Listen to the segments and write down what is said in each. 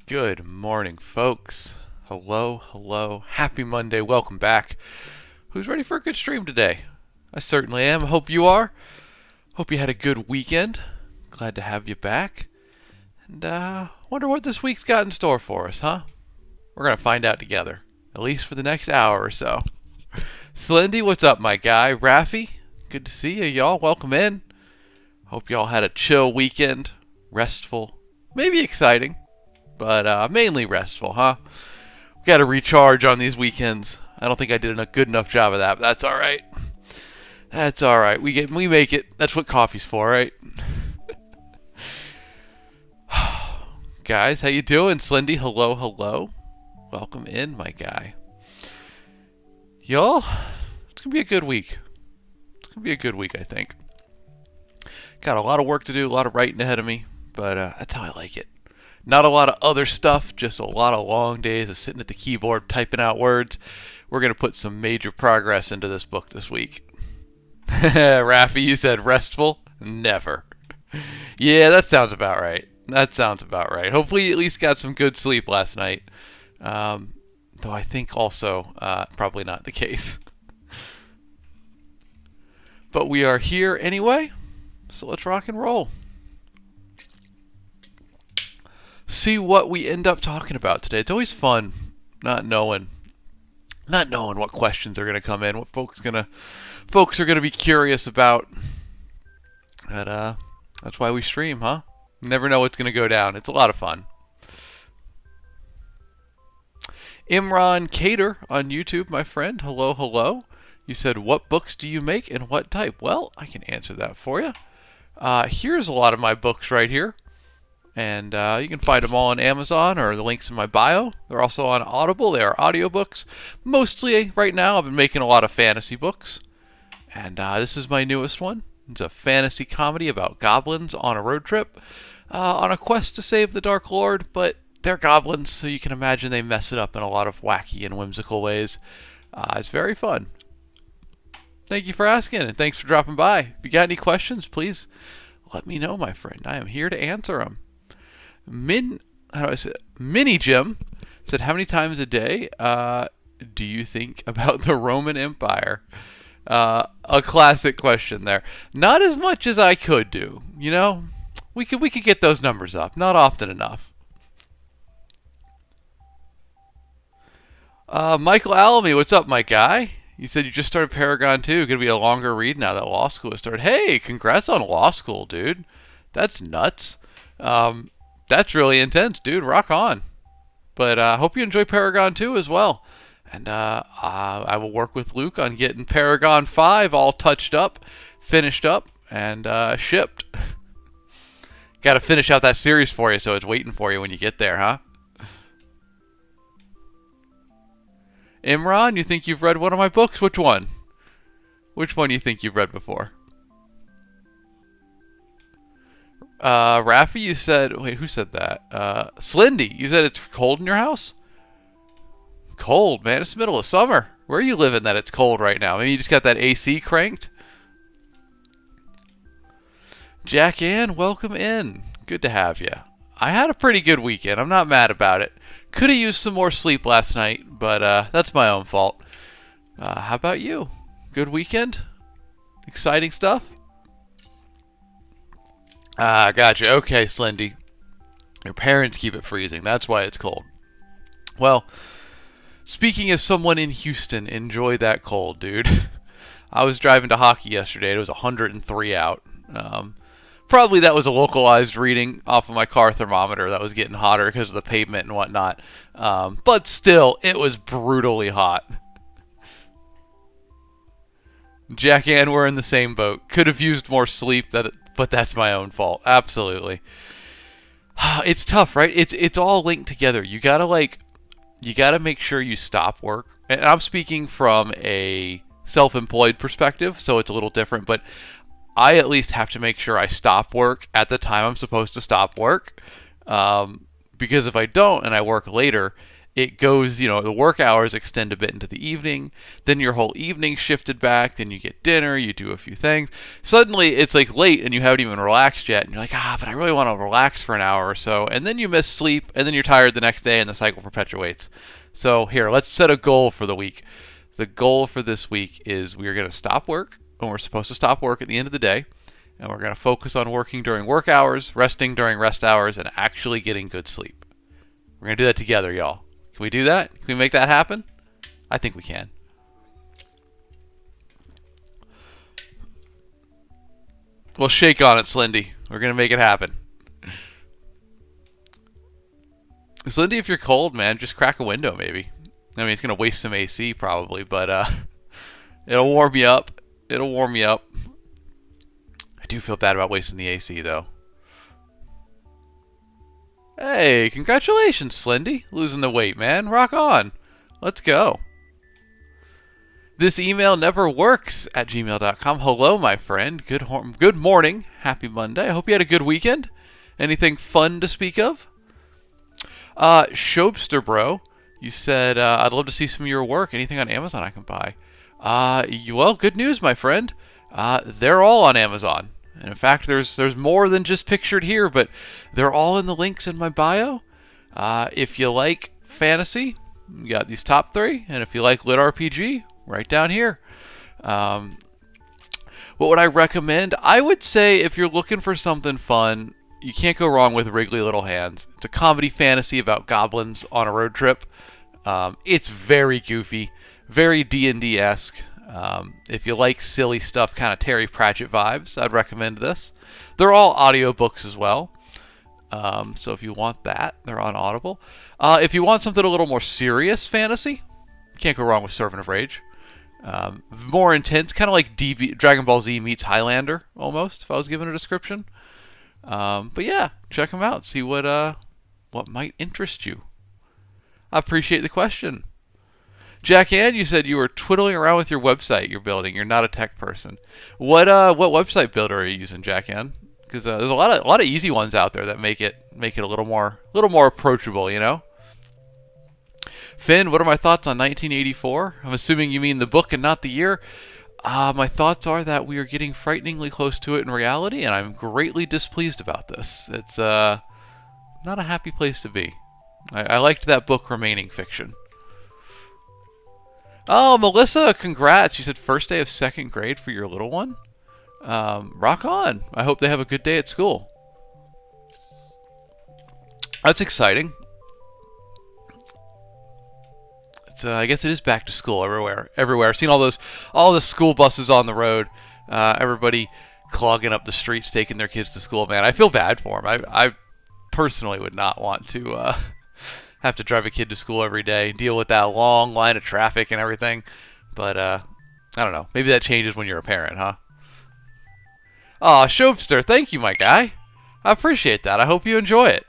Good morning, folks. Hello, hello. Happy Monday. Welcome back. Who's ready for a good stream today? I certainly am. Hope you are. Hope you had a good weekend. Glad to have you back. And wonder what this week's got in store for us, huh? We're going to find out together. At least for the next hour or so. Slendy, what's up, my guy? Raffy, good to see you, y'all. Welcome in. Hope y'all had a chill weekend. Restful. Maybe exciting. But mainly restful, huh? Got to recharge on these weekends. I don't think I did a good enough job of that, but that's all right. That's all right. We make it. That's what coffee's for, right? Guys, how you doing? Slendy, hello, hello. Welcome in, my guy. Y'all, it's gonna be a good week. It's gonna be a good week, I think. Got a lot of work to do, a lot of writing ahead of me, but that's how I like it. Not a lot of other stuff, just a lot of long days of sitting at the keyboard typing out words. We're going to put some major progress into this book this week. Raffi, you said restful? Never. Yeah, that sounds about right. That sounds about right. Hopefully you at least got some good sleep last night. Though I think also probably not the case. But we are here anyway, so let's rock and roll. See what we end up talking about today. It's always fun not knowing what questions are going to come in, what folks are going to be curious about. But that's why we stream, huh? You never know what's going to go down. It's a lot of fun. Imran Cater on YouTube, my friend. Hello, hello. You said, what books do you make and what type? Well, I can answer that for you. Here's a lot of my books right here. And you can find them all on Amazon or the links in my bio. They're also on Audible. They are audiobooks. Mostly right now I've been making a lot of fantasy books. And this is my newest one. It's a fantasy comedy about goblins on a road trip. on a quest to save the Dark Lord, but they're goblins, so you can imagine they mess it up in a lot of wacky and whimsical ways. It's very fun. Thank you for asking, and thanks for dropping by. If you got any questions, please let me know, my friend. I am here to answer them. Mini Jim said, how many times a day do you think about the Roman Empire? A classic question there. Not as much as I could do. You know, we could get those numbers up. Not often enough. Michael Alamy, what's up, my guy? You said you just started Paragon 2. Going to be a longer read now that law school has started. Hey, congrats on law school, dude. That's nuts. That's really intense, dude. Rock on. But I hope you enjoy Paragon 2 as well. And I will work with Luke on getting Paragon 5 all touched up, finished up, and shipped. Got to finish out that series for you, so it's waiting for you when you get there, huh? Imran, you think you've read one of my books? Which one? Which one do you think you've read before? Rafi, you said... Wait, who said that? Slindy, you said it's cold in your house? Cold, man. It's the middle of summer. Where are you living that it's cold right now? Maybe you just got that AC cranked? Jack Ann, welcome in. Good to have you. I had a pretty good weekend. I'm not mad about it. Could have used some more sleep last night, but that's my own fault. How about you? Good weekend? Exciting stuff? Gotcha. Okay, Slendy. Your parents keep it freezing. That's why it's cold. Well, speaking as someone in Houston, enjoy that cold, dude. I was driving to hockey yesterday. It was 103 out. Probably that was a localized reading off of my car thermometer that was getting hotter because of the pavement and whatnot. But still, it was brutally hot. Jack Ann, we're in the same boat. Could have used more sleep, but that's my own fault. Absolutely. It's tough, right? It's all linked together. You gotta make sure you stop work. And I'm speaking from a self-employed perspective, so it's a little different, but I at least have to make sure I stop work at the time I'm supposed to stop work. Because if I don't and I work later, it goes, the work hours extend a bit into the evening. Then your whole evening shifted back. Then you get dinner, you do a few things. Suddenly it's like late and you haven't even relaxed yet. And you're like, but I really want to relax for an hour or so. And then you miss sleep and then you're tired the next day and the cycle perpetuates. So here, let's set a goal for the week. The goal for this week is we are going to stop work. And we're supposed to stop work at the end of the day, and we're going to focus on working during work hours, resting during rest hours, and actually getting good sleep. We're going to do that together, y'all. Can we do that? Can we make that happen? I think we can. Well, shake on it, Slindy. We're going to make it happen. Slindy, if you're cold, man, just crack a window, maybe. I mean, it's going to waste some AC, probably, but it'll warm you up. It'll warm you up. I do feel bad about wasting the AC, though. Hey, congratulations, Slendy. Losing the weight, man. Rock on. Let's go. This email never works at gmail.com. Hello, my friend. Good morning. Happy Monday. I hope you had a good weekend. Anything fun to speak of? Shobster, bro. You said, I'd love to see some of your work. Anything on Amazon I can buy? Well, good news, my friend. They're all on Amazon. And in fact, there's more than just pictured here, but they're all in the links in my bio. If you like fantasy, you got these top 3. And if you like lit RPG, right down here. What would I recommend? I would say if you're looking for something fun, you can't go wrong with Wriggly Little Hands. It's a comedy fantasy about goblins on a road trip. It's very goofy. Very D&D-esque. If you like silly stuff, kind of Terry Pratchett vibes, I'd recommend this. They're all audiobooks as well. So if you want that, they're on Audible. If you want something a little more serious fantasy, can't go wrong with Servant of Rage. More intense, kind of like Dragon Ball Z meets Highlander, almost, if I was given a description. But yeah, check them out. See what might interest you. I appreciate the question. Jack Ann, you said you were twiddling around with your website you're building. You're not a tech person. What website builder are you using, Jack Ann? because there's a lot of easy ones out there that make it a little more approachable, you know. Finn, what are my thoughts on 1984? I'm assuming you mean the book and not the year. My thoughts are that we are getting frighteningly close to it in reality, and I'm greatly displeased about this. It's not a happy place to be. I liked that book remaining fiction. Oh, Melissa, congrats. You said first day of second grade for your little one? Rock on. I hope they have a good day at school. That's exciting. I guess it is back to school everywhere. I've seen all the school buses on the road. Everybody clogging up the streets, taking their kids to school. Man, I feel bad for them. I personally would not want to have to drive a kid to school every day, deal with that long line of traffic and everything. But I don't know. Maybe that changes when you're a parent, huh? Aw, Shopster, thank you, my guy. I appreciate that. I hope you enjoy it.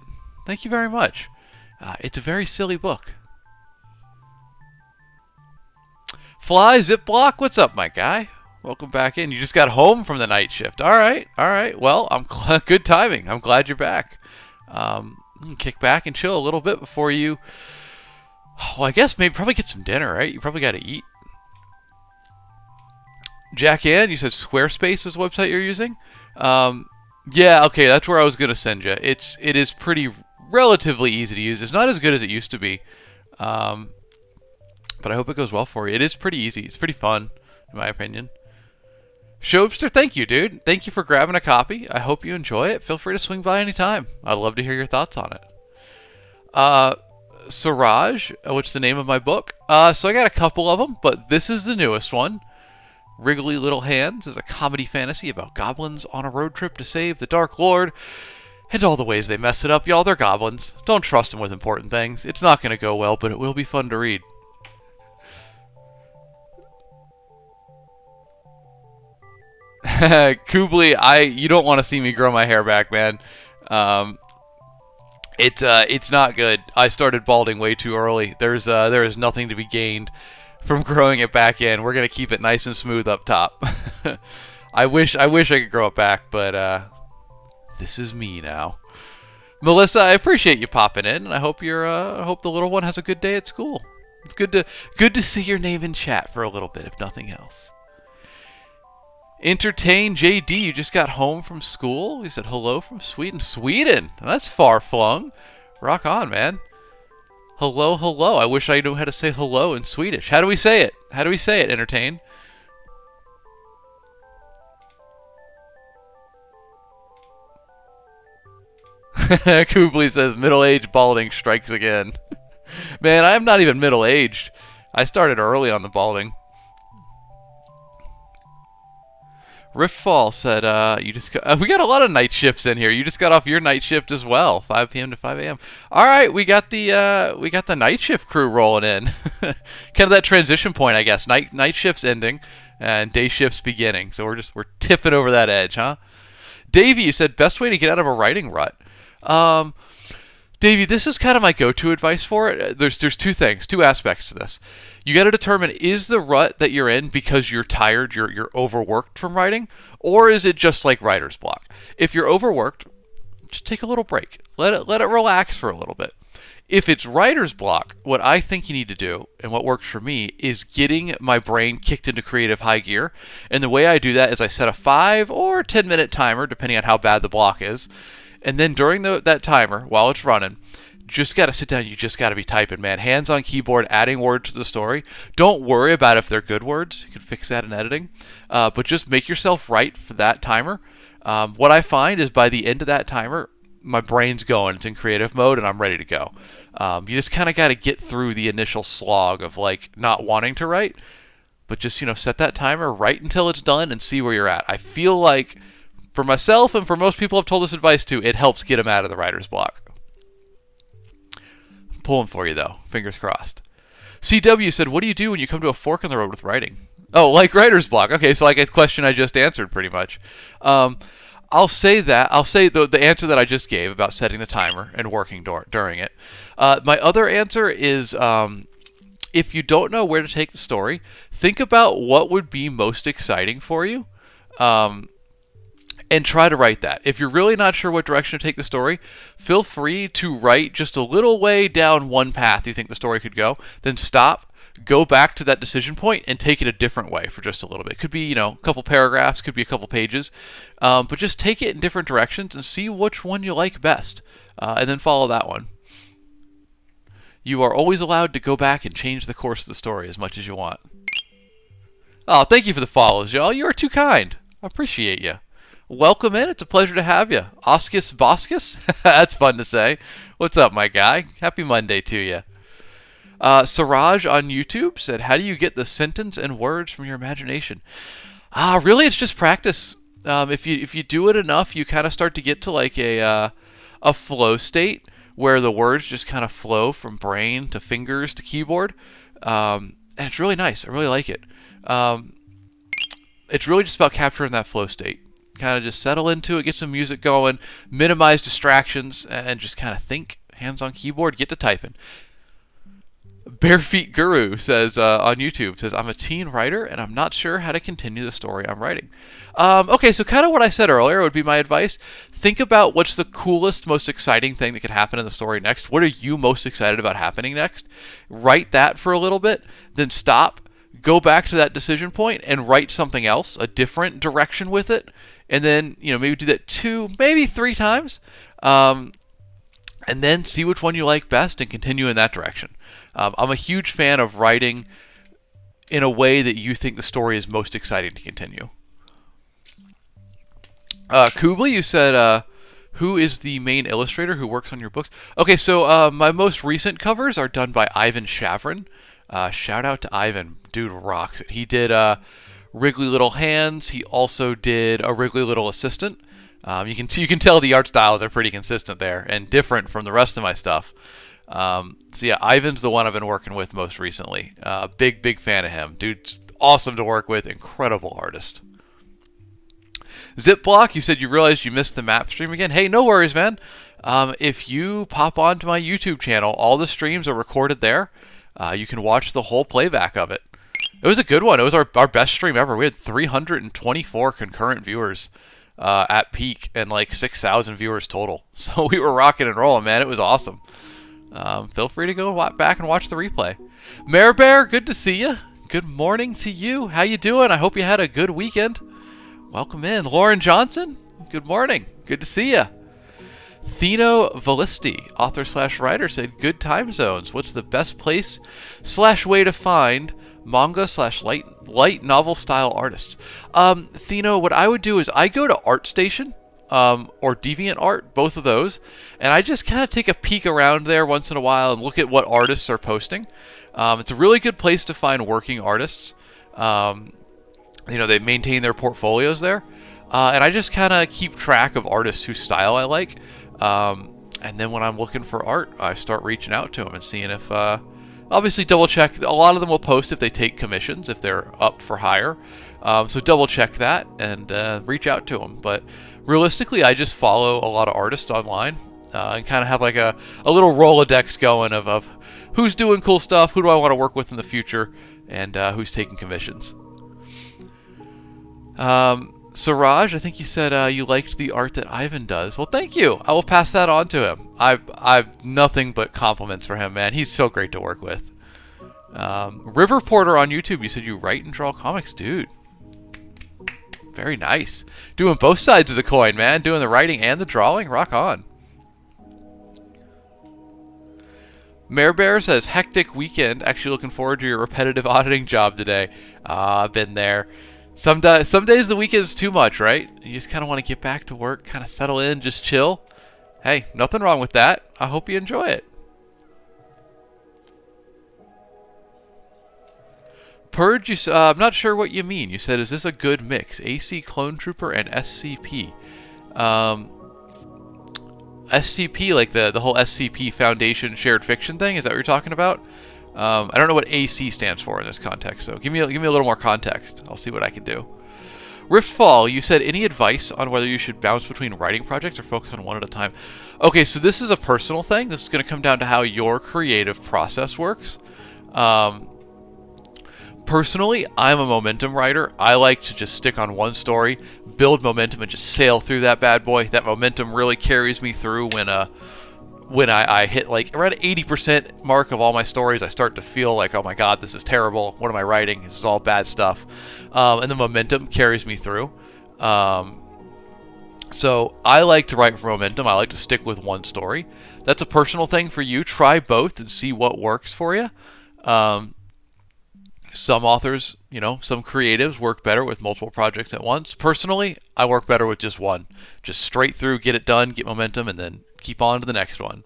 Thank you very much. It's a very silly book. Fly Zipblock, what's up, my guy? Welcome back in. You just got home from the night shift. All right. Well, good timing. I'm glad you're back. You can kick back and chill a little bit before you. Well, I guess maybe probably get some dinner, right? You probably got to eat. Jack Ann, you said Squarespace is the website you're using. Yeah, okay, that's where I was gonna send you. It is pretty relatively easy to use. It's not as good as it used to be. But I hope it goes well for you. It is pretty easy. It's pretty fun, in my opinion. Shobster, thank you, dude. Thank you for grabbing a copy. I hope you enjoy it. Feel free to swing by anytime. I'd love to hear your thoughts on it. Siraj, which is the name of my book. So I got a couple of them, but this is the newest one. Wriggly Little Hands is a comedy fantasy about goblins on a road trip to save the Dark Lord. And all the ways they mess it up, y'all. They're goblins. Don't trust them with important things. It's not going to go well, but it will be fun to read. Kubli, you don't want to see me grow my hair back, man. It's not good. I started balding way too early. There is nothing to be gained from growing it back in. We're gonna keep it nice and smooth up top. I wish I could grow it back, but this is me now. Melissa, I appreciate you popping in, and I hope I hope the little one has a good day at school. It's good to see your name in chat for a little bit, if nothing else. Entertain JD, you just got home from school? You said hello from Sweden. Sweden? That's far flung. Rock on, man. Hello, hello. I wish I knew how to say hello in Swedish. How do we say it? Entertain? Kubli says middle-aged balding strikes again. Man, I'm not even middle-aged. I started early on the balding. Riftfall said, we got a lot of night shifts in here. You just got off your night shift as well, 5 p.m. to 5 a.m. All right, we got the night shift crew rolling in. Kind of that transition point, I guess. Night shift's ending and day shift's beginning. So we're tipping over that edge, huh? Davey, you said best way to get out of a writing rut. Davey, this is kind of my go-to advice for it. There's two aspects to this. You got to determine, is the rut that you're in because you're tired, you're overworked from writing, or is it just like writer's block? If you're overworked, just take a little break. Let it relax for a little bit. If it's writer's block, what I think you need to do, and what works for me, is getting my brain kicked into creative high gear. And the way I do that is I set a 5 or 10 minute timer, depending on how bad the block is. And then during that timer, while it's running, just got to sit down. You just got to be typing, man. Hands on keyboard, adding words to the story. Don't worry about if they're good words. You can fix that in editing. But just make yourself write for that timer. What I find is by the end of that timer, my brain's going. It's in creative mode, and I'm ready to go. You just kind of got to get through the initial slog of like not wanting to write. But just, set that timer, write until it's done, and see where you're at. I feel like for myself and for most people I've told this advice to, it helps get them out of the writer's block. Pulling for you, though. Fingers crossed. CW said, what do you do when you come to a fork in the road with writing? Oh, like writer's block. Okay, so like a question I just answered pretty much. I'll say the answer that I just gave about setting the timer and working during it. My other answer is if you don't know where to take the story, think about what would be most exciting for you. and try to write that. If you're really not sure what direction to take the story, feel free to write just a little way down one path you think the story could go, then stop, go back to that decision point, and take it a different way for just a little bit. It could be, a couple paragraphs, could be a couple pages, but just take it in different directions and see which one you like best, and then follow that one. You are always allowed to go back and change the course of the story as much as you want. Oh, thank you for the follows, y'all. You are too kind. I appreciate you. Welcome in. It's a pleasure to have you. Oscus Boscus? That's fun to say. What's up, my guy? Happy Monday to you. Siraj on YouTube said, how do you get the sentence and words from your imagination? Really, it's just practice. If you do it enough, you kind of start to get to like a flow state where the words just kind of flow from brain to fingers to keyboard. And it's really nice. I really like it. It's really just about capturing that flow state. Kind of just settle into it, get some music going, minimize distractions, and just kind of think. Hands on keyboard, get to typing. Bare Feet Guru says on YouTube, says, I'm a teen writer and I'm not sure how to continue the story I'm writing. Okay, so kind of what I said earlier would be my advice. Think about what's the coolest, most exciting thing that could happen in the story next. What are you most excited about happening next? Write that for a little bit, then stop, go back to that decision point and write something else, a different direction with it. And then, maybe do that 2, maybe 3 times. And then see which one you like best and continue in that direction. I'm a huge fan of writing in a way that you think the story is most exciting to continue. Kubli, you said, who is the main illustrator who works on your books? Okay, so my most recent covers are done by Ivan Shavrin. Shout out to Ivan. Dude rocks it. He did Wriggly Little Hands. He also did a Wriggly Little Assistant. You can tell the art styles are pretty consistent there and different from the rest of my stuff. So yeah, Ivan's the one I've been working with most recently. Big fan of him. Dude's awesome to work with. Incredible artist. Zipblock, you said you realized you missed the map stream again. Hey, no worries, man. If you pop onto my YouTube channel, all the streams are recorded there. You can watch the whole playback of it. It was a good one. It was our best stream ever. We had 324 concurrent viewers at peak and like 6,000 viewers total. So we were rocking and rolling, man. It was awesome. Feel free to go back and watch the replay. Mare Bear, good to see you. Good morning to you. How you doing? I hope you had a good weekend. Welcome in. Lauren Johnson, good morning. Good to see you. Thino Valisti, author/writer, said, good time zones. What's the best place / way to find manga/light novel style artists? Thino, what I would do is I go to ArtStation or DeviantArt, both of those, and I just kind of take a peek around there once in a while and look at what artists are posting. It's a really good place to find working artists. They maintain their portfolios there. And I just kind of keep track of artists whose style I like. And then when I'm looking for art, I start reaching out to them and seeing if, obviously double check. A lot of them will post if they take commissions, if they're up for hire. So double check that and reach out to them. But realistically, I just follow a lot of artists online and kind of have like a little Rolodex going of who's doing cool stuff, who do I want to work with in the future, and who's taking commissions. Siraj, I think you said you liked the art that Ivan does. Well, thank you. I will pass that on to him. I've nothing but compliments for him, man. He's so great to work with. River Porter on YouTube, you said you write and draw comics. Dude, very nice. Doing both sides of the coin, man. Doing the writing and the drawing. Rock on. Mare Bear says, hectic weekend. Actually looking forward to your repetitive auditing job today. I've been there. Some days the weekend's too much, right? You just kind of want to get back to work, kind of settle in, just chill. Hey, nothing wrong with that. I hope you enjoy it. Purge, I'm not sure what you mean. You said, is this a good mix? AC Clone Trooper and SCP. SCP, like the whole SCP Foundation shared fiction thing? Is that what you're talking about? I don't know what AC stands for in this context, so give me a little more context. I'll see what I can do. Riftfall, you said, any advice on whether you should bounce between writing projects or focus on one at a time? Okay, so this is a personal thing. This is going to come down to how your creative process works. Personally, I'm a momentum writer. I like to just stick on one story, build momentum, and just sail through that bad boy. That momentum really carries me through when I hit like around 80% mark of all my stories. I start to feel like, oh my god, this is terrible. What am I writing? This is all bad stuff. And the momentum carries me through. So I like to write for momentum. I like to stick with one story. That's a personal thing for you. Try both and see what works for you. Some authors, some creatives work better with multiple projects at once. Personally, I work better with just one. Just straight through, get it done, get momentum, and then keep on to the next one.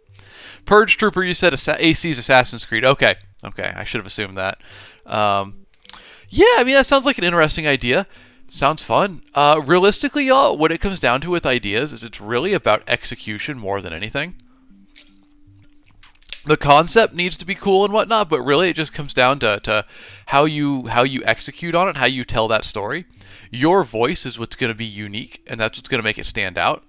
Purge Trooper, you said AC's Assassin's Creed. Okay, I should have assumed that. Yeah, I mean, that sounds like an interesting idea. Sounds fun. Realistically, y'all, what it comes down to with ideas is it's really about execution more than anything. The concept needs to be cool and whatnot, but really it just comes down to how you execute on it, how you tell that story. Your voice is what's going to be unique, and that's what's going to make it stand out.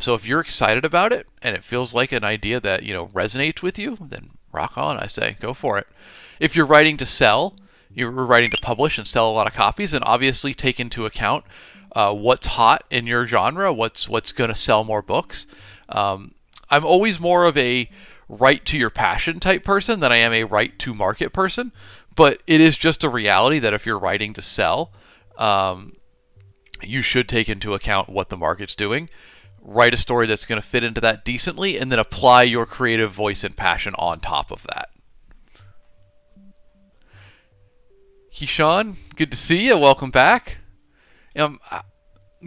So if you're excited about it and it feels like an idea that resonates with you, then rock on. I say go for it. If you're writing to sell, you're writing to publish and sell a lot of copies, and obviously take into account what's hot in your genre, what's going to sell more books. I'm always more of a write to your passion type person than I am a write to market person, but it is just a reality that if you're writing to sell, you should take into account what the market's doing. Write a story that's going to fit into that decently, and then apply your creative voice and passion on top of that. Keyshawn, good to see you. Welcome back. I'm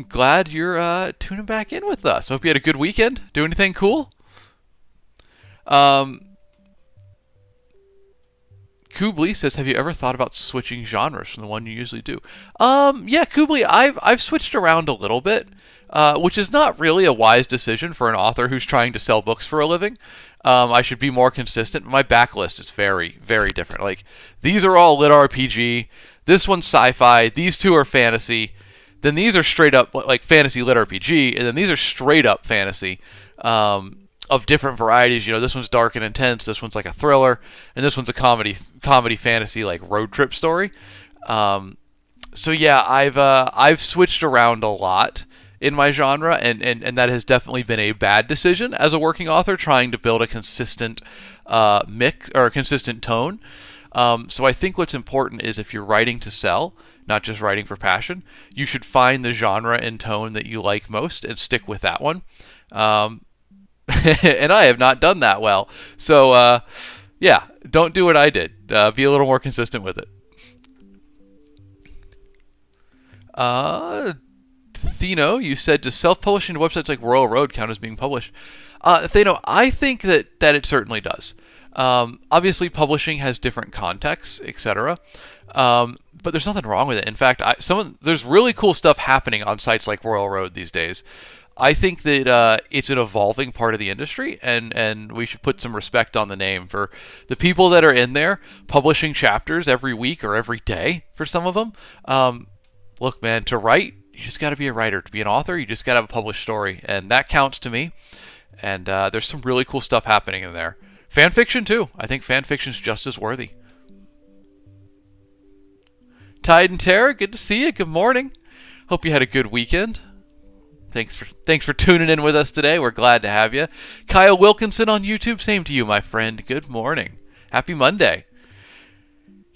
glad you're tuning back in with us. Hope you had a good weekend. Do anything cool? Kubli says, have you ever thought about switching genres from the one you usually do? Yeah, Kubli, I've switched around a little bit, which is not really a wise decision for an author who's trying to sell books for a living. I should be more consistent. My backlist is very, very different. Like, these are all lit RPG. This one's sci-fi. These two are fantasy. Then these are straight up like fantasy lit RPG, and then these are straight up fantasy. Of different varieties. This one's dark and intense, this one's like a thriller, and this one's a comedy fantasy like road trip story. So yeah, I've switched around a lot in my genre, and that has definitely been a bad decision as a working author trying to build a consistent mix or a consistent tone. So I think what's important is if you're writing to sell, not just writing for passion, you should find the genre and tone that you like most and stick with that one. And I have not done that well. So, yeah, don't do what I did. Be a little more consistent with it. Thino, you said, does self-publishing to websites like Royal Road count as being published? Thino, I think that it certainly does. Obviously, publishing has different contexts, etc. But there's nothing wrong with it. In fact, there's really cool stuff happening on sites like Royal Road these days. I think that it's an evolving part of the industry, and we should put some respect on the name for the people that are in there publishing chapters every week or every day for some of them. Look, man, to write, you just got to be a writer. To be an author, you just got to have a published story, and that counts to me. And there's some really cool stuff happening in there. Fan fiction, too. I think fan fiction's just as worthy. Tide and Terror, good to see you. Good morning. Hope you had a good weekend. Thanks for tuning in with us today. We're glad to have you. Kyle Wilkinson on YouTube, same to you, my friend. Good morning. Happy Monday.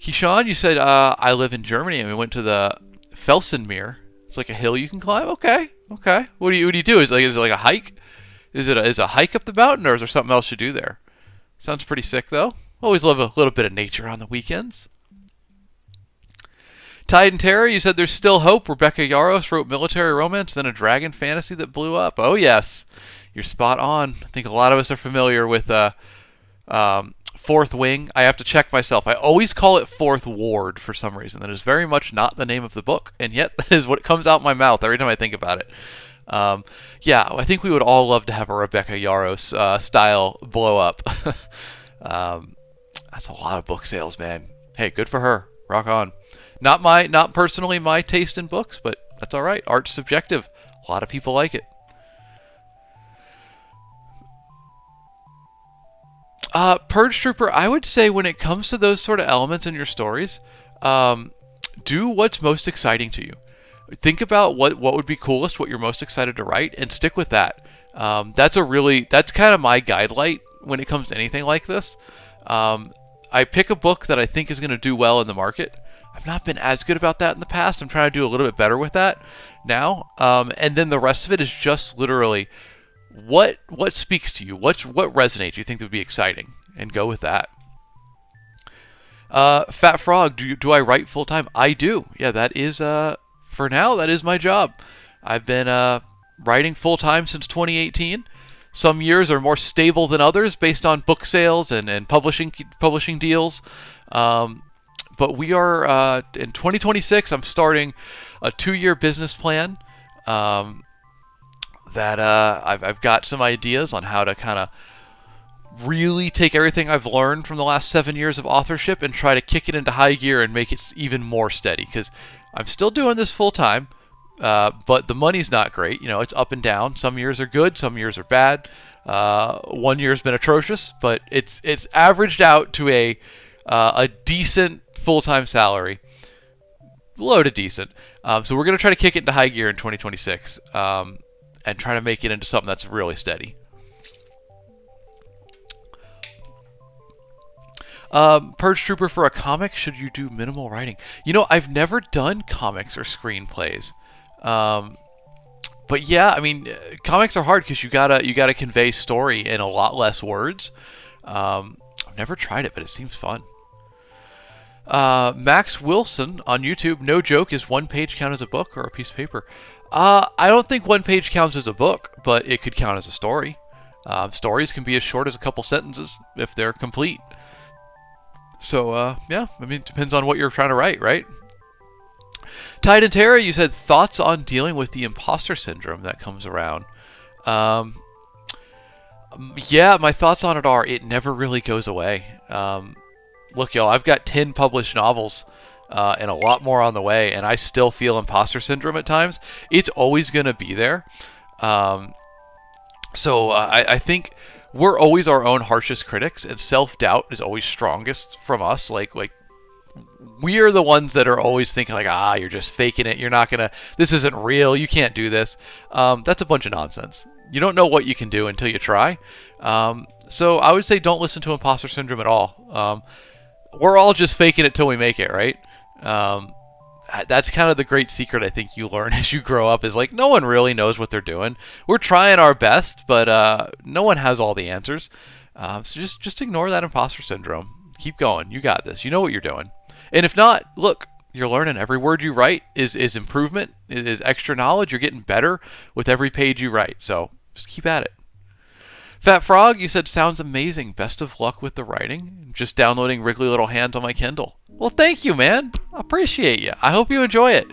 Keyshawn, you said, I live in Germany, and we went to the Felsenmeer. It's like a hill you can climb. Okay. What do you do? Is it like a hike? Is it a hike up the mountain, or is there something else you do there? Sounds pretty sick, though. Always love a little bit of nature on the weekends. Tide and Terror, you said there's still hope. Rebecca Yarros wrote military romance, then a dragon fantasy that blew up. Oh, yes. You're spot on. I think a lot of us are familiar with Fourth Wing. I have to check myself. I always call it Fourth Ward for some reason. That is very much not the name of the book, and yet that is what comes out my mouth every time I think about it. Yeah, I think we would all love to have a Rebecca Yarros style blow up. That's a lot of book sales, man. Hey, good for her. Rock on. Not personally my taste in books, but that's all right. Art's subjective. A lot of people like it. Purge Trooper, I would say when it comes to those sort of elements in your stories, Do what's most exciting to you. Think about what would be coolest, what you're most excited to write, and stick with that. That's kind of my guide light when it comes to anything like this. I pick a book that I think is going to do well in the market. I've not been as good about that in the past. I'm trying to do a little bit better with that now. And then the rest of it is just literally what speaks to you, what resonates you think would be exciting, and go with that. Fat Frog, do I write full time? I do. Yeah, that is for now that is my job. I've been writing full time since 2018. Some years are more stable than others based on book sales and publishing deals. But we are in 2026. I'm starting a 2-year business plan that I've got some ideas on how to kind of really take everything I've learned from the last 7 years of authorship and try to kick it into high gear and make it even more steady. Because I'm still doing this full time, but the money's not great. It's up and down. Some years are good, some years are bad. 1 year's been atrocious, but it's averaged out to a decent full-time salary, low to decent. So we're going to try to kick it into high gear in 2026 and try to make it into something that's really steady. Purge Trooper, for a comic, should you do minimal writing? I've never done comics or screenplays. But yeah, I mean, comics are hard because you gotta convey story in a lot less words. I've never tried it, but it seems fun. Max Wilson on YouTube, no joke, is one page count as a book or a piece of paper? I don't think one page counts as a book, but it could count as a story. Stories can be as short as a couple sentences if they're complete. So, yeah, I mean, it depends on what you're trying to write, right? Tide and Terra, you said thoughts on dealing with the imposter syndrome that comes around. Yeah, my thoughts on it are it never really goes away. Look, y'all, I've got 10 published novels and a lot more on the way, and I still feel imposter syndrome at times. It's always going to be there. So I think we're always our own harshest critics, and self-doubt is always strongest from us. Like we are the ones that are always thinking like, you're just faking it. You're not gonna. This isn't real. You can't do this. That's a bunch of nonsense. You don't know what you can do until you try. So I would say don't listen to imposter syndrome at all. We're all just faking it till we make it, right? That's kind of the great secret I think you learn as you grow up is like no one really knows what they're doing. We're trying our best, but no one has all the answers. So just ignore that imposter syndrome. Keep going. You got this. You know what you're doing. And if not, look, you're learning. Every word you write is improvement. It is extra knowledge. You're getting better with every page you write. So just keep at it. Fat Frog, you said, sounds amazing. Best of luck with the writing. Just downloading Wriggly Little Hands on my Kindle. Well, thank you, man. I appreciate you. I hope you enjoy it.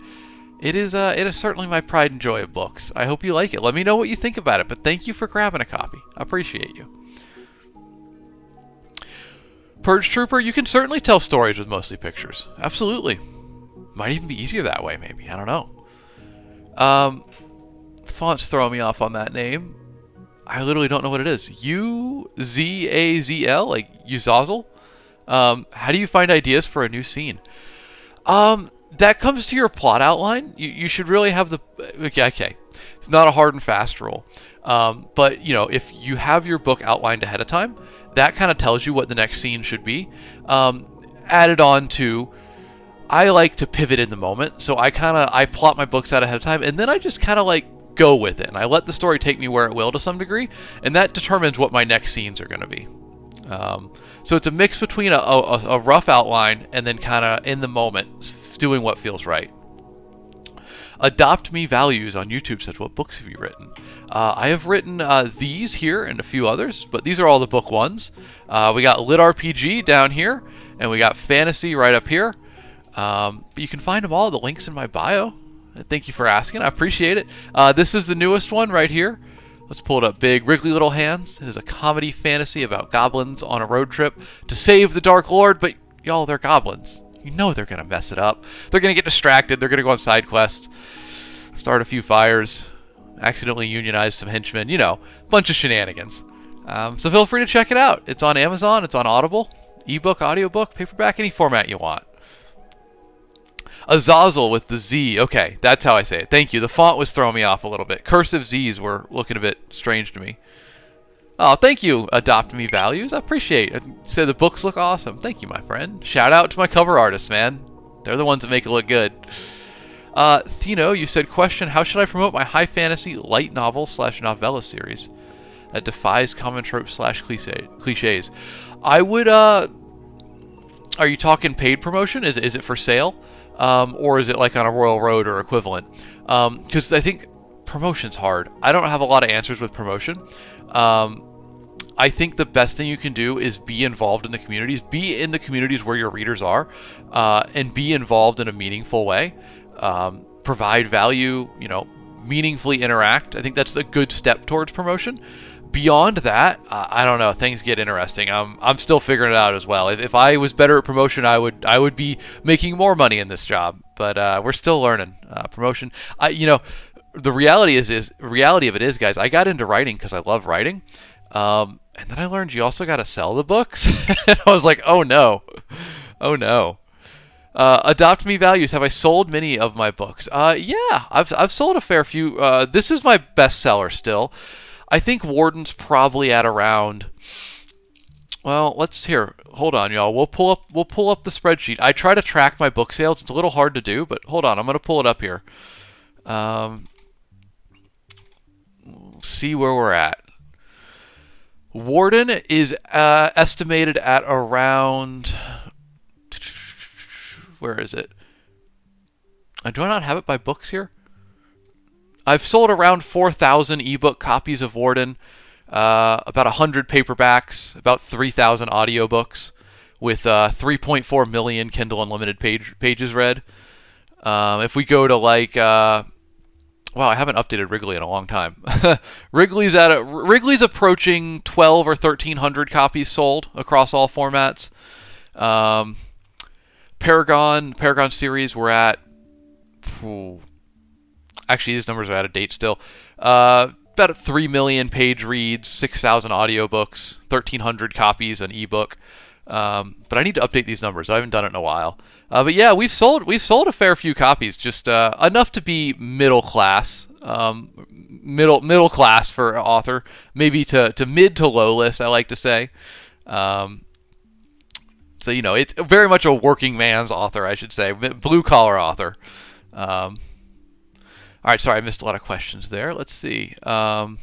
It is certainly my pride and joy of books. I hope you like it. Let me know what you think about it. But thank you for grabbing a copy. I appreciate you. Purge Trooper, you can certainly tell stories with mostly pictures. Absolutely. Might even be easier that way, maybe. I don't know. The font's throwing me off on that name. I literally don't know what it is. Uzazl, like Uzazel? How do you find ideas for a new scene? That comes to your plot outline. You should really have the... Okay. It's not a hard and fast rule. But, if you have your book outlined ahead of time, that kind of tells you what the next scene should be. Added on to... I like to pivot in the moment, so I plot my books out ahead of time, and then I just kind of go with it, and I let the story take me where it will to some degree, and that determines what my next scenes are going to be. So it's a mix between a rough outline and then kind of in the moment doing what feels right. Adopt Me Values on YouTube said, what books have you written? I have written these here and a few others, but these are all the book ones. We got Lit RPG down here, and we got Fantasy right up here. But you can find them all, the links in my bio. Thank you for asking. I appreciate it. This is the newest one right here. Let's pull it up big. Wriggly Little Hands. It is a comedy fantasy about goblins on a road trip to save the Dark Lord, but y'all, they're goblins. You know they're going to mess it up. They're going to get distracted. They're going to go on side quests, start a few fires, accidentally unionize some henchmen. Bunch of shenanigans. So feel free to check it out. It's on Amazon. It's on Audible. Ebook, audiobook, paperback, any format you want. Azazel with the Z. Okay, that's how I say it. Thank you. The font was throwing me off a little bit. Cursive Z's were looking a bit strange to me. Oh, thank you, Adopt Me Values. I appreciate it. You said the books look awesome. Thank you, my friend. Shout out to my cover artists, man. They're the ones that make it look good. Thino, you said, question, how should I promote my high fantasy light novel / novella series that defies common tropes / cliches? I would, are you talking paid promotion? Is it for sale? Or is it like on a Royal Road or equivalent? Because I think promotion's hard. I don't have a lot of answers with promotion. I think the best thing you can do is be involved in the communities. Be in the communities where your readers are, and be involved in a meaningful way. Provide value, meaningfully interact. I think that's a good step towards promotion. Beyond that, I don't know. Things get interesting. I'm still figuring it out as well. If I was better at promotion, I would be making more money in this job. But we're still learning promotion. The reality of it is, guys, I got into writing because I love writing. And then I learned you also got to sell the books. And I was like, oh no. Adopt Me Values. Have I sold many of my books? Yeah, I've sold a fair few. This is my bestseller still. I think Warden's probably at around. Well, hold on, y'all. We'll pull up the spreadsheet. I try to track my book sales. It's a little hard to do, but hold on. I'm going to pull it up here. See where we're at. Warden is estimated at around. Where is it? Do I not have it by books here? I've sold around 4,000 ebook copies of Warden, about 100 paperbacks, about 3,000 audiobooks, with 3.4 million Kindle Unlimited pages read. If we go to wow, I haven't updated Wrigley in a long time. Wrigley's approaching 12 or 1,300 copies sold across all formats. Paragon series, we're at. Actually, these numbers are out of date still. About 3 million page reads, 6,000 audiobooks, 1,300 copies an ebook. But I need to update these numbers. I haven't done it in a while. But yeah, we've sold a fair few copies, just enough to be middle class, middle class for author, maybe to mid to low list, I like to say. So it's very much a working man's author, I should say, blue collar author. All right, sorry, I missed a lot of questions there. Let's see. Catch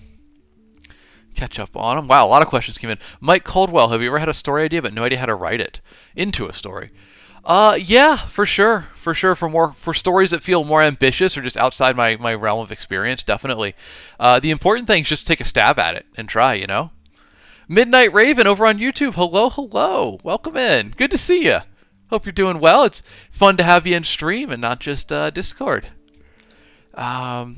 up on them. Wow, a lot of questions came in. Mike Caldwell, have you ever had a story idea but no idea how to write it into a story? Yeah, for sure. For stories that feel more ambitious or just outside my realm of experience, definitely. The important thing is just take a stab at it and try, Midnight Raven over on YouTube. Hello. Welcome in. Good to see you. Hope you're doing well. It's fun to have you in stream and not just Discord. Let's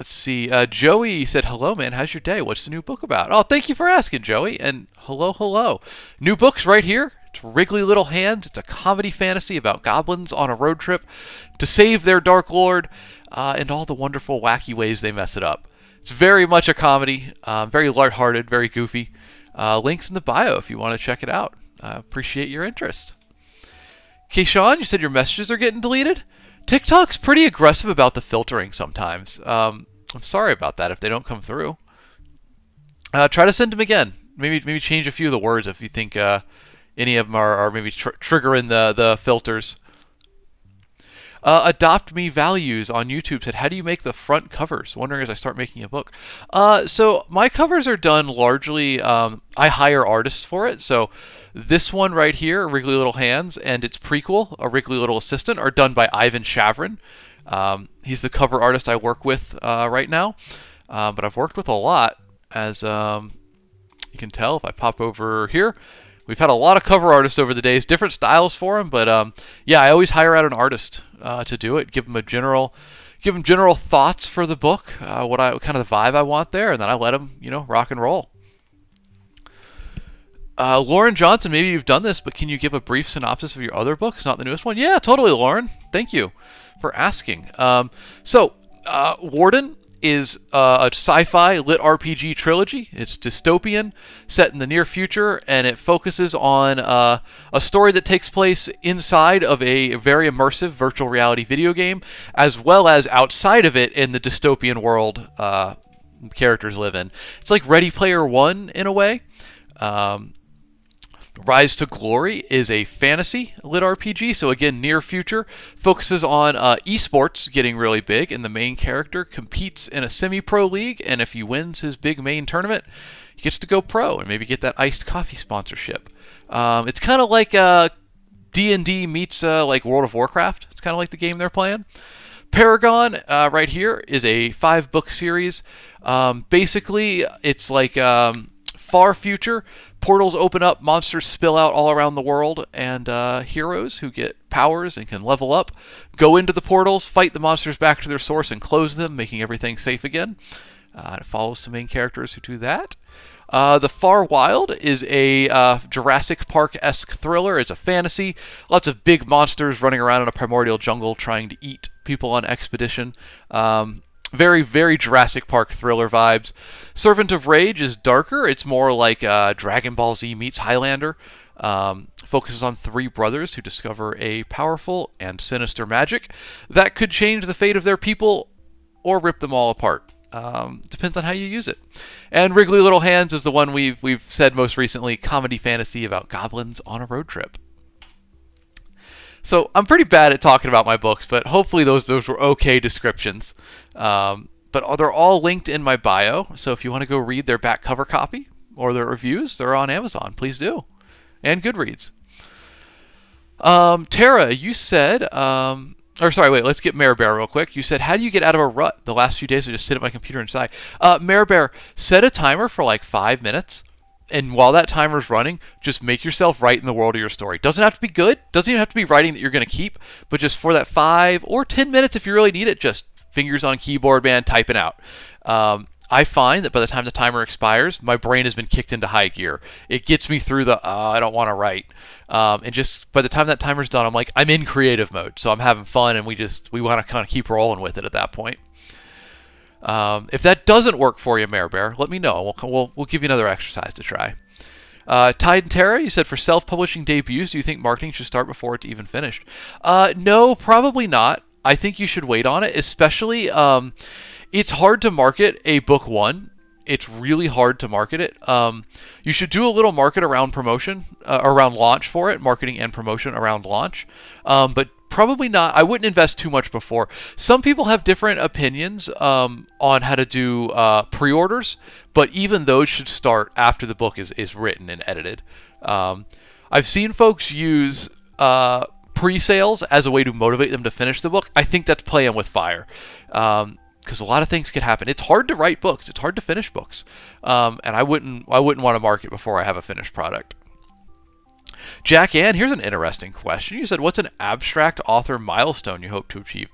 see. Joey said, hello, man. How's your day? What's the new book about? Oh, thank you for asking, Joey. And hello. New books right here. It's Wriggly Little Hands. It's a comedy fantasy about goblins on a road trip to save their Dark Lord and all the wonderful, wacky ways they mess it up. It's very much a comedy, very lighthearted, very goofy. Links in the bio if you want to check it out. Appreciate your interest. Keyshawn, you said your messages are getting deleted? TikTok's pretty aggressive about the filtering sometimes. I'm sorry about that if they don't come through. Try to send them again. Maybe change a few of the words if you think any of them are maybe triggering the filters. Adopt Me Values on YouTube said, how do you make the front covers? Wondering as I start making a book. So my covers are done largely, I hire artists for it. So this one right here, Wriggly Little Hands, and its prequel, A Wriggly Little Assistant, are done by Ivan Shavrin. He's the cover artist I work with right now. But I've worked with a lot, as you can tell if I pop over here. We've had a lot of cover artists over the days, different styles for them, but yeah, I always hire out an artist to do it, give them general thoughts for the book, what kind of the vibe I want there, and then I let them, rock and roll. Lauren Johnson, maybe you've done this, but can you give a brief synopsis of your other books, not the newest one? Yeah, totally, Lauren. Thank you for asking. So, Warden is a sci-fi lit RPG trilogy. It's dystopian, set in the near future, and it focuses on a story that takes place inside of a very immersive virtual reality video game, as well as outside of it in the dystopian world characters live in. It's like Ready Player One in a way. Rise to Glory is a fantasy lit RPG, so again, near future, focuses on esports getting really big, and the main character competes in a semi-pro league, and if he wins his big main tournament, he gets to go pro and maybe get that iced coffee sponsorship. It's kind of like D&D meets like World of Warcraft. It's kind of like the game they're playing. Paragon, right here, is a 5-book series. Basically, it's like far future. Portals open up, monsters spill out all around the world, and heroes who get powers and can level up go into the portals, fight the monsters back to their source, and close them, making everything safe again. It follows some main characters who do that. The Far Wild is a Jurassic Park-esque thriller. It's a fantasy. Lots of big monsters running around in a primordial jungle trying to eat people on expedition. Very, very Jurassic Park thriller vibes. Servant of Rage is darker. It's more like Dragon Ball Z meets Highlander. Focuses on 3 brothers who discover a powerful and sinister magic that could change the fate of their people or rip them all apart. Depends on how you use it. And Wriggly Little Hands is the one we've said most recently, comedy fantasy about goblins on a road trip. So I'm pretty bad at talking about my books, but hopefully those were okay descriptions. But they're all linked in my bio, so if you want to go read their back cover copy or their reviews, they're on Amazon. Please do. And Goodreads. Tara, you said... let's get Mare Bear real quick. You said, how do you get out of a rut? The last few days I just sit at my computer and sigh. Mare Bear, set a timer for like 5 minutes. And while that timer's running, just make yourself write in the world of your story. Doesn't have to be good. Doesn't even have to be writing that you're going to keep. But just for that 5 or 10 minutes, if you really need it, just fingers on keyboard, man, typing out. I find that by the time the timer expires, my brain has been kicked into high gear. It gets me through the, I don't want to write. And just by the time that timer's done, I'm like, I'm in creative mode. So I'm having fun, and we want to kind of keep rolling with it at that point. If that doesn't work for you, Mare Bear, let me know. We'll give you another exercise to try. Tide and Tara, you said for self-publishing debuts, do you think marketing should start before it's even finished? No, probably not. I think you should wait on it, especially it's hard to market a book one. It's really hard to market it. You should do a little market around promotion, around launch for it, marketing and promotion around launch. But probably not. I wouldn't invest too much before. Some people have different opinions on how to do pre-orders, but even those should start after the book is written and edited. I've seen folks use pre-sales as a way to motivate them to finish the book. I think that's playing with fire. Because a lot of things could happen. It's hard to write books. It's hard to finish books. And I wouldn't want to market before I have a finished product. Jack Ann, here's an interesting question. You said, what's an abstract author milestone you hope to achieve?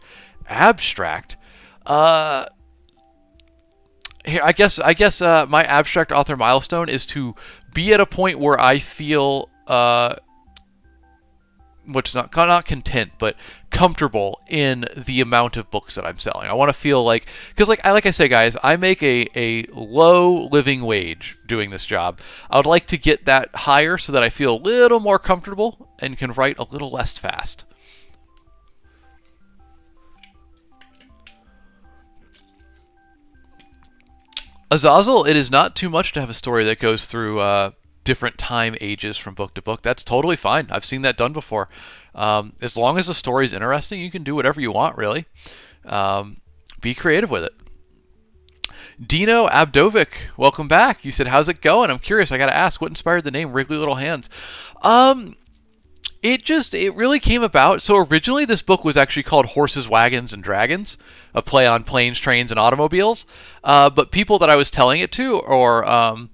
Abstract? Here, I guess my abstract author milestone is to be at a point where I feel which is not content, but comfortable in the amount of books that I'm selling. I want to feel like, because like I say, guys, I make a low living wage doing this job. I would like to get that higher so that I feel a little more comfortable and can write a little less fast. Azazel, it is not too much to have a story that goes through different time ages from book to book. That's totally fine. I've seen that done before. As long as the story is interesting, you can do whatever you want, really. Be creative with it. Dino Abdovic, welcome back. You said, how's it going? I'm curious. I got to ask, what inspired the name Wriggly Little Hands? It really came about. So originally this book was actually called Horses, Wagons, and Dragons, a play on planes, trains, and automobiles. But people that I was telling it to, or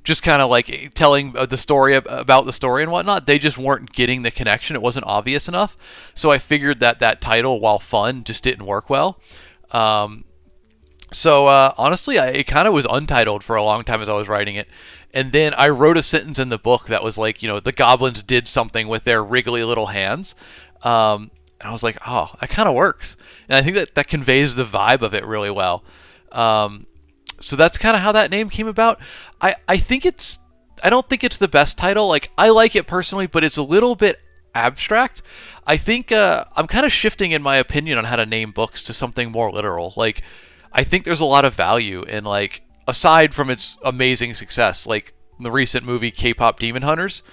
just kind of like telling the story about the story and whatnot, they just weren't getting the connection. It wasn't obvious enough. So I figured that title, while fun, just didn't work well. So honestly, it kind of was untitled for a long time as I was writing it. And then I wrote a sentence in the book that was like, the goblins did something with their wriggly little hands. And I was like, oh, that kind of works. And I think that conveys the vibe of it really well. So that's kind of how that name came about. I think I don't think it's the best title. Like, I like it personally, but it's a little bit abstract. I think I'm kind of shifting in my opinion on how to name books to something more literal. Like, I think there's a lot of value in, like, aside from its amazing success, like the recent movie K-pop Demon Hunters.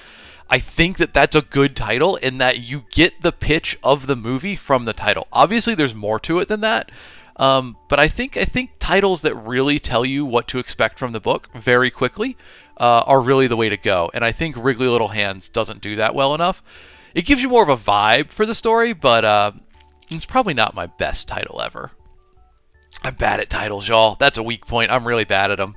I think that that's a good title in that you get the pitch of the movie from the title. Obviously, there's more to it than that, but I think titles that really tell you what to expect from the book very quickly are really the way to go. And I think Wriggly Little Hands doesn't do that well enough. It gives you more of a vibe for the story, but it's probably not my best title ever. I'm bad at titles, y'all. That's a weak point. I'm really bad at them.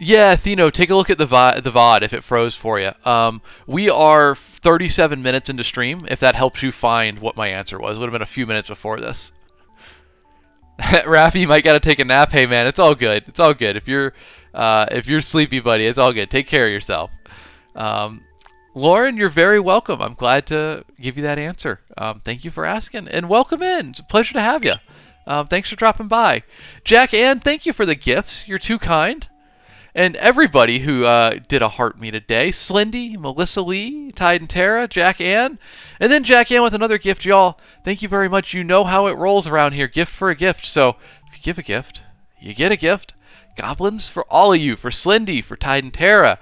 Yeah, Thino, take a look at the VOD if it froze for you. We are 37 minutes into stream, if that helps you find what my answer was. It would have been a few minutes before this. Rafi, you might gotta take a nap. Hey man, it's all good. It's all good. If you're sleepy, buddy, it's all good. Take care of yourself. Lauren, you're very welcome. I'm glad to give you that answer. Thank you for asking, and welcome in. It's a pleasure to have you. Thanks for dropping by. Jack Ann, thank you for the gifts. You're too kind. And everybody who did a heart me today. Slendy, Melissa Lee, Tide and Tara, Jack Ann. And then Jack Ann with another gift, y'all. Thank you very much. You know how it rolls around here. Gift for a gift. So if you give a gift, you get a gift. Goblins for all of you. For Slendy, for Tide and Tara.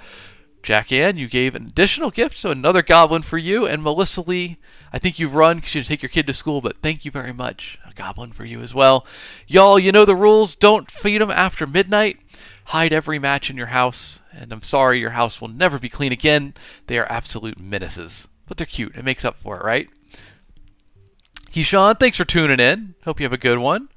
Jack Ann, you gave an additional gift, so another goblin for you. And Melissa Lee, I think you've run because you take your kid to school, but thank you very much. A goblin for you as well. Y'all, you know the rules. Don't feed them after midnight. Hide every match in your house. And I'm sorry, your house will never be clean again. They are absolute menaces. But they're cute. It makes up for it, right? Keyshawn, thanks for tuning in. Hope you have a good one.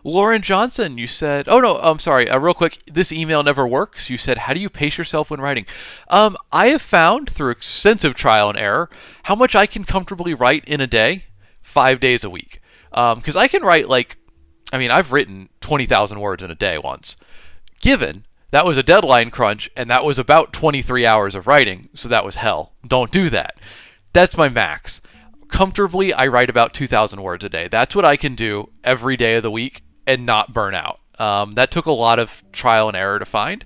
Lauren Johnson, you said... Oh, no, I'm sorry. Real quick, this email never works. You said, how do you pace yourself when writing? I have found, through extensive trial and error, how much I can comfortably write in a day, 5 days a week. Because I can write, like... I mean, I've written 20,000 words in a day once. Given that was a deadline crunch, and that was about 23 hours of writing, so that was hell. Don't do that. That's my max. Comfortably, I write about 2,000 words a day. That's what I can do every day of the week and not burn out. That took a lot of trial and error to find.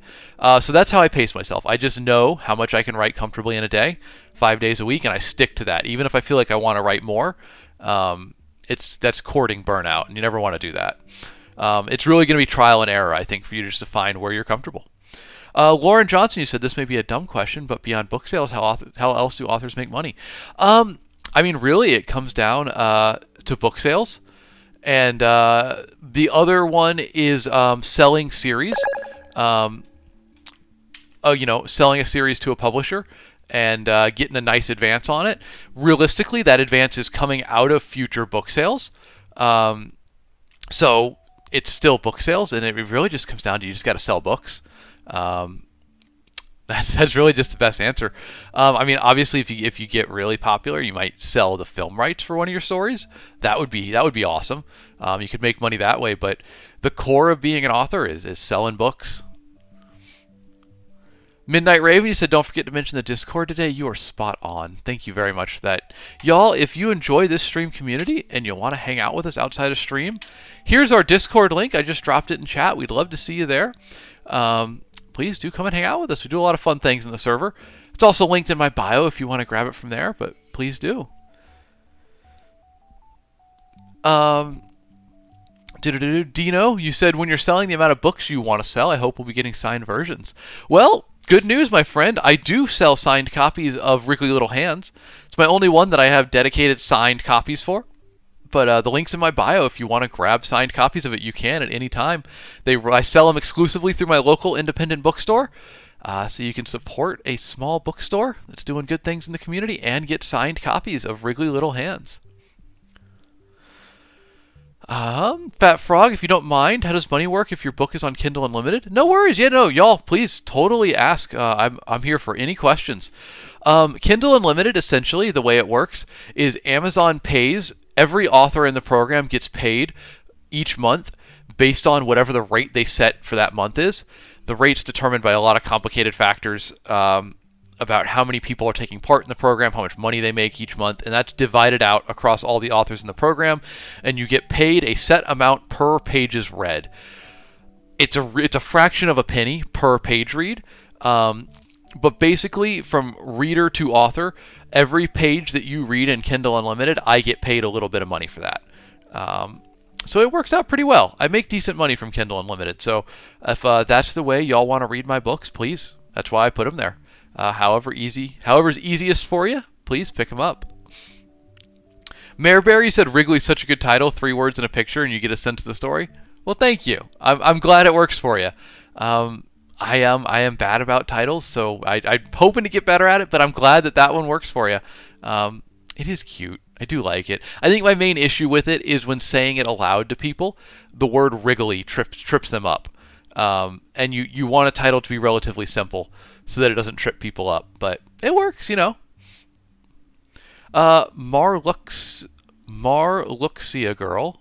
So that's how I pace myself. I just know how much I can write comfortably in a day, 5 days a week, and I stick to that. Even if I feel like I want to write more, that's courting burnout, and you never want to do that. It's really going to be trial and error, I think, for you just to find where you're comfortable. Lauren Johnson, you said this may be a dumb question, but beyond book sales, how else do authors make money? I mean, really, it comes down to book sales. And the other one is selling series. Selling a series to a publisher and getting a nice advance on it. Realistically, that advance is coming out of future book sales. So it's still book sales, and it really just comes down to you just got to sell books. That's really just the best answer. I mean, obviously, if you get really popular, you might sell the film rights for one of your stories. That would be awesome. You could make money that way. But the core of being an author is selling books. Midnight Raven, you said, don't forget to mention the Discord today. You are spot on. Thank you very much for that. Y'all, if you enjoy this stream community and you want to hang out with us outside of stream, here's our Discord link. I just dropped it in chat. We'd love to see you there. Please do come and hang out with us. We do a lot of fun things in the server. It's also linked in my bio if you want to grab it from there, but please do. Dino, you said when you're selling the amount of books you want to sell, I hope we'll be getting signed versions. Well, good news, my friend. I do sell signed copies of Wriggly Little Hands. It's my only one that I have dedicated signed copies for. But the link's in my bio. If you want to grab signed copies of it, you can at any time. I sell them exclusively through my local independent bookstore. So you can support a small bookstore that's doing good things in the community and get signed copies of Wriggly Little Hands. Fat Frog, if you don't mind, how does money work if your book is on Kindle Unlimited? No worries. Yeah, no, y'all, please totally ask. I'm here for any questions. Kindle Unlimited, essentially, the way it works is Amazon pays. Every author in the program gets paid each month based on whatever the rate they set for that month is. The rate's determined by a lot of complicated factors. about how many people are taking part in the program, how much money they make each month, and that's divided out across all the authors in the program, and you get paid a set amount per pages read. It's a fraction of a penny per page read, but basically from reader to author, every page that you read in Kindle Unlimited, I get paid a little bit of money for that. So it works out pretty well. I make decent money from Kindle Unlimited. So if that's the way y'all want to read my books, please. That's why I put them there. However's easiest for you, please pick them up. Mareberry said Wrigley's such a good title, 3 words and a picture, and you get a sense of the story. Well, thank you. I'm glad it works for you. I am bad about titles, so I'm hoping to get better at it, but I'm glad that one works for you. It is cute. I do like it. I think my main issue with it is when saying it aloud to people, the word Wrigley trips them up. And you want a title to be relatively simple so that it doesn't trip people up. But it works, you know. Marluxia girl.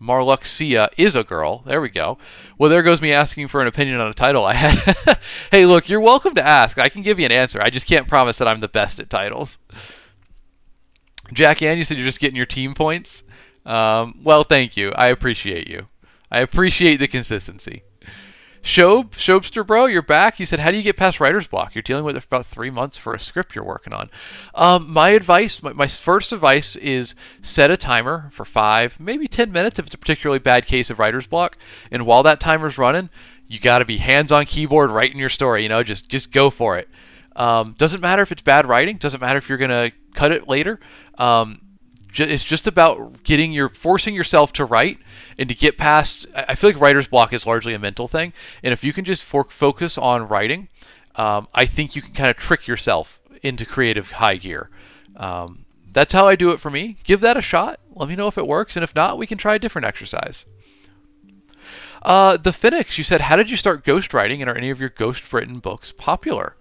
Marluxia is a girl. There we go. Well, there goes me asking for an opinion on a title I had. Hey, look, you're welcome to ask. I can give you an answer. I just can't promise that I'm the best at titles. Jack Ann, you said you're just getting your team points. Well, thank you. I appreciate you. I appreciate the consistency. Shobster bro, you're back. You said, how do you get past writer's block? You're dealing with it for about 3 months for a script you're working on. My advice, my first advice is set a timer for 5, maybe 10 minutes if it's a particularly bad case of writer's block. And while that timer's running, you got to be hands on keyboard writing your story. You know, just go for it. Doesn't matter if it's bad writing. Doesn't matter if you're gonna cut it later. It's just about forcing yourself to write and to get past. I feel like writer's block is largely a mental thing, and if you can just focus on writing, I think you can kind of trick yourself into creative high gear. That's how I do it for me. Give that a shot. Let me know if it works, and if not, we can try a different exercise. The Phoenix, you said, how did you start ghostwriting, and are any of your ghost-written books popular?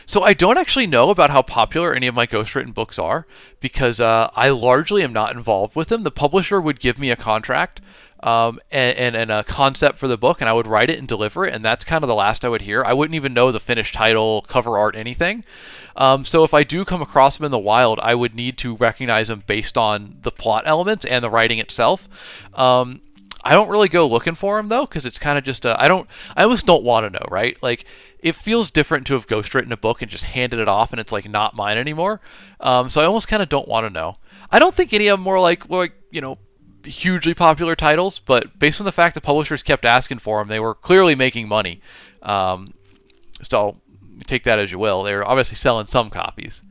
So I don't actually know about how popular any of my ghostwritten books are because I largely am not involved with them. The publisher would give me a contract and a concept for the book, and I would write it and deliver it, and that's kind of the last I would hear. I wouldn't even know the finished title, cover art, anything. So if I do come across them in the wild, I would need to recognize them based on the plot elements and the writing itself. I don't really go looking for them, though, because it's kind of just I almost don't want to know, right? Like, it feels different to have ghostwritten a book and just handed it off and it's like not mine anymore. So I almost kind of don't want to know. I don't think any of them were like you know, hugely popular titles, but based on the fact the publishers kept asking for them, they were clearly making money. So take that as you will. They were obviously selling some copies.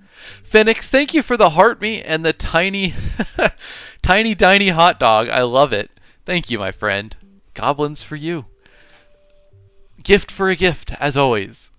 Phoenix, thank you for the heart meat and the tiny hot dog. I love it. Thank you, my friend. Goblins for you. Gift for a gift, as always.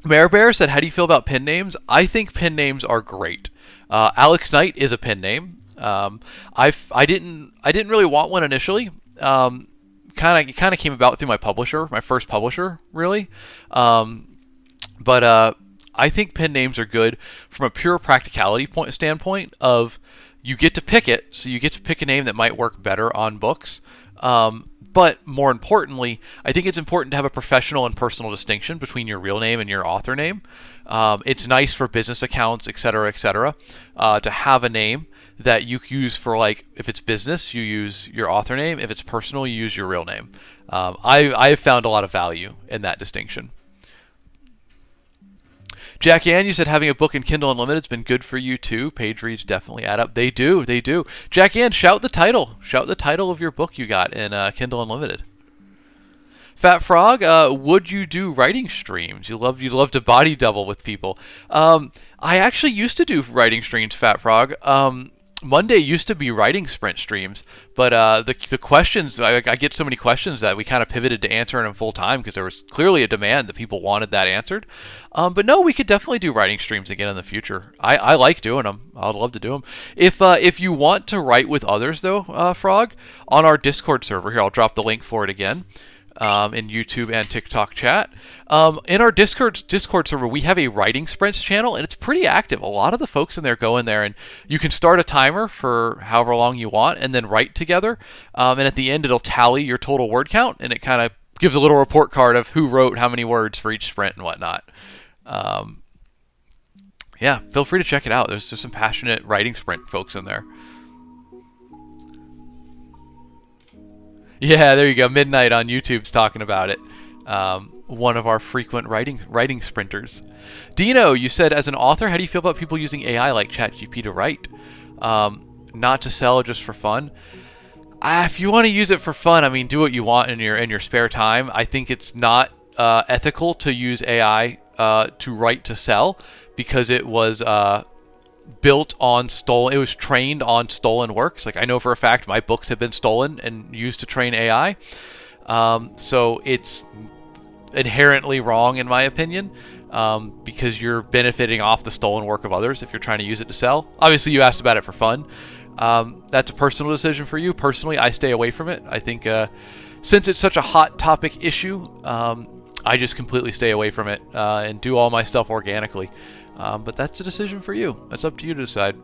Mare Bear said, how do you feel about pen names? I think pen names are great. Alex Knight is a pen name. I didn't really want one initially. Kind of came about through my publisher, my first publisher, really. But I think pen names are good from a pure practicality standpoint of you get to pick it, so you get to pick a name that might work better on books. But more importantly, I think it's important to have a professional and personal distinction between your real name and your author name. It's nice for business accounts, etc., to have a name that you use for, like, if it's business, you use your author name. If it's personal, you use your real name. I have found a lot of value in that distinction. Jack Ann, you said having a book in Kindle Unlimited has been good for you too. Page reads definitely add up. They do. Jack Ann, shout the title. Shout the title of your book you got in Kindle Unlimited. Fat Frog, would you do writing streams? You'd love to body double with people. I actually used to do writing streams, Fat Frog. Monday used to be writing sprint streams, but the questions, I get so many questions that we kind of pivoted to answering them full time because there was clearly a demand that people wanted that answered. But no, we could definitely do writing streams again in the future. I like doing them. I'd love to do them. If you want to write with others though, Frog, on our Discord server here, I'll drop the link for it again. in YouTube and TikTok chat. In our Discord server, we have a writing sprints channel, and it's pretty active. A lot of the folks in there go in there, and you can start a timer for however long you want, and then write together. And at the end, it'll tally your total word count, and it kind of gives a little report card of who wrote how many words for each sprint and whatnot. Yeah, feel free to check it out. There's just some passionate writing sprint folks in there. Yeah, there you go. Midnight on YouTube's talking about it. One of our frequent writing sprinters. Dino, you said, as an author, how do you feel about people using AI like ChatGPT to write? Not to sell, just for fun. If you want to use it for fun, I mean, do what you want in your spare time. I think it's not ethical to use AI to write to sell, because it was built on stolen. It was trained on stolen works. Like, I know for a fact my books have been stolen and used to train AI. So it's inherently wrong in my opinion, because you're benefiting off the stolen work of others if you're trying to use it to sell. Obviously, you asked about it for fun. That's a personal decision for you. Personally, I stay away from it. I think since it's such a hot topic issue, I just completely stay away from it and do all my stuff organically. But that's a decision for you. That's up to you to decide.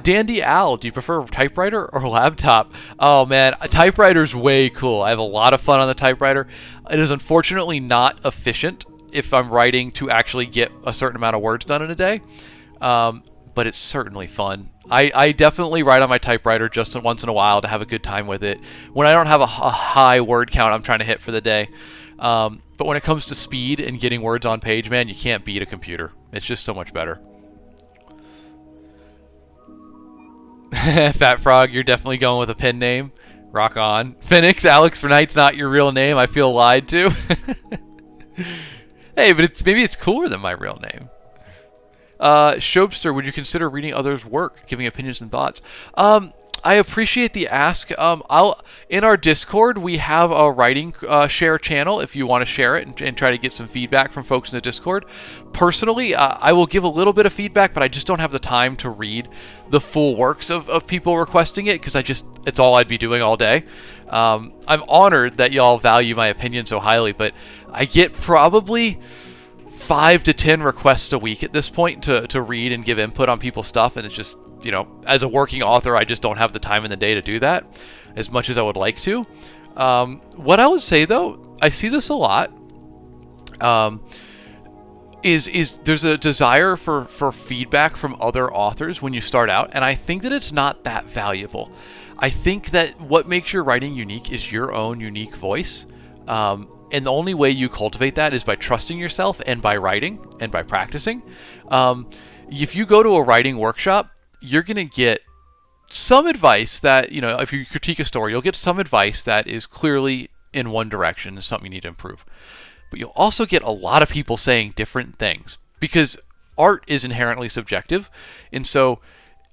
Dandy Al, do you prefer typewriter or laptop? Oh man, a typewriter's way cool. I have a lot of fun on the typewriter. It is unfortunately not efficient if I'm writing to actually get a certain amount of words done in a day. But it's certainly fun. I definitely write on my typewriter just once in a while to have a good time with it. When I don't have a high word count I'm trying to hit for the day. But when it comes to speed and getting words on page, man, you can't beat a computer. It's just so much better. Fat Frog, you're definitely going with a pen name. Rock on. Phoenix, Alex Knight's not your real name. I feel lied to. Hey, but maybe it's cooler than my real name. Shobster, would you consider reading others' work, giving opinions and thoughts? I appreciate the ask. In our Discord, we have a writing share channel if you want to share it and try to get some feedback from folks in the Discord. Personally, I will give a little bit of feedback, but I just don't have the time to read the full works of people requesting it, because it's all I'd be doing all day. I'm honored that y'all value my opinion so highly, but I get probably 5 to 10 requests a week at this point to read and give input on people's stuff, and it's just, as a working author, I just don't have the time in the day to do that as much as I would like to. What I would say, though, I see this a lot, is there's a desire for feedback from other authors when you start out, and I think that it's not that valuable. I think that what makes your writing unique is your own unique voice, and the only way you cultivate that is by trusting yourself and by writing and by practicing. If you go to a writing workshop, you're going to get some advice that, if you critique a story, you'll get some advice that is clearly in one direction and something you need to improve. But you'll also get a lot of people saying different things, because art is inherently subjective. And so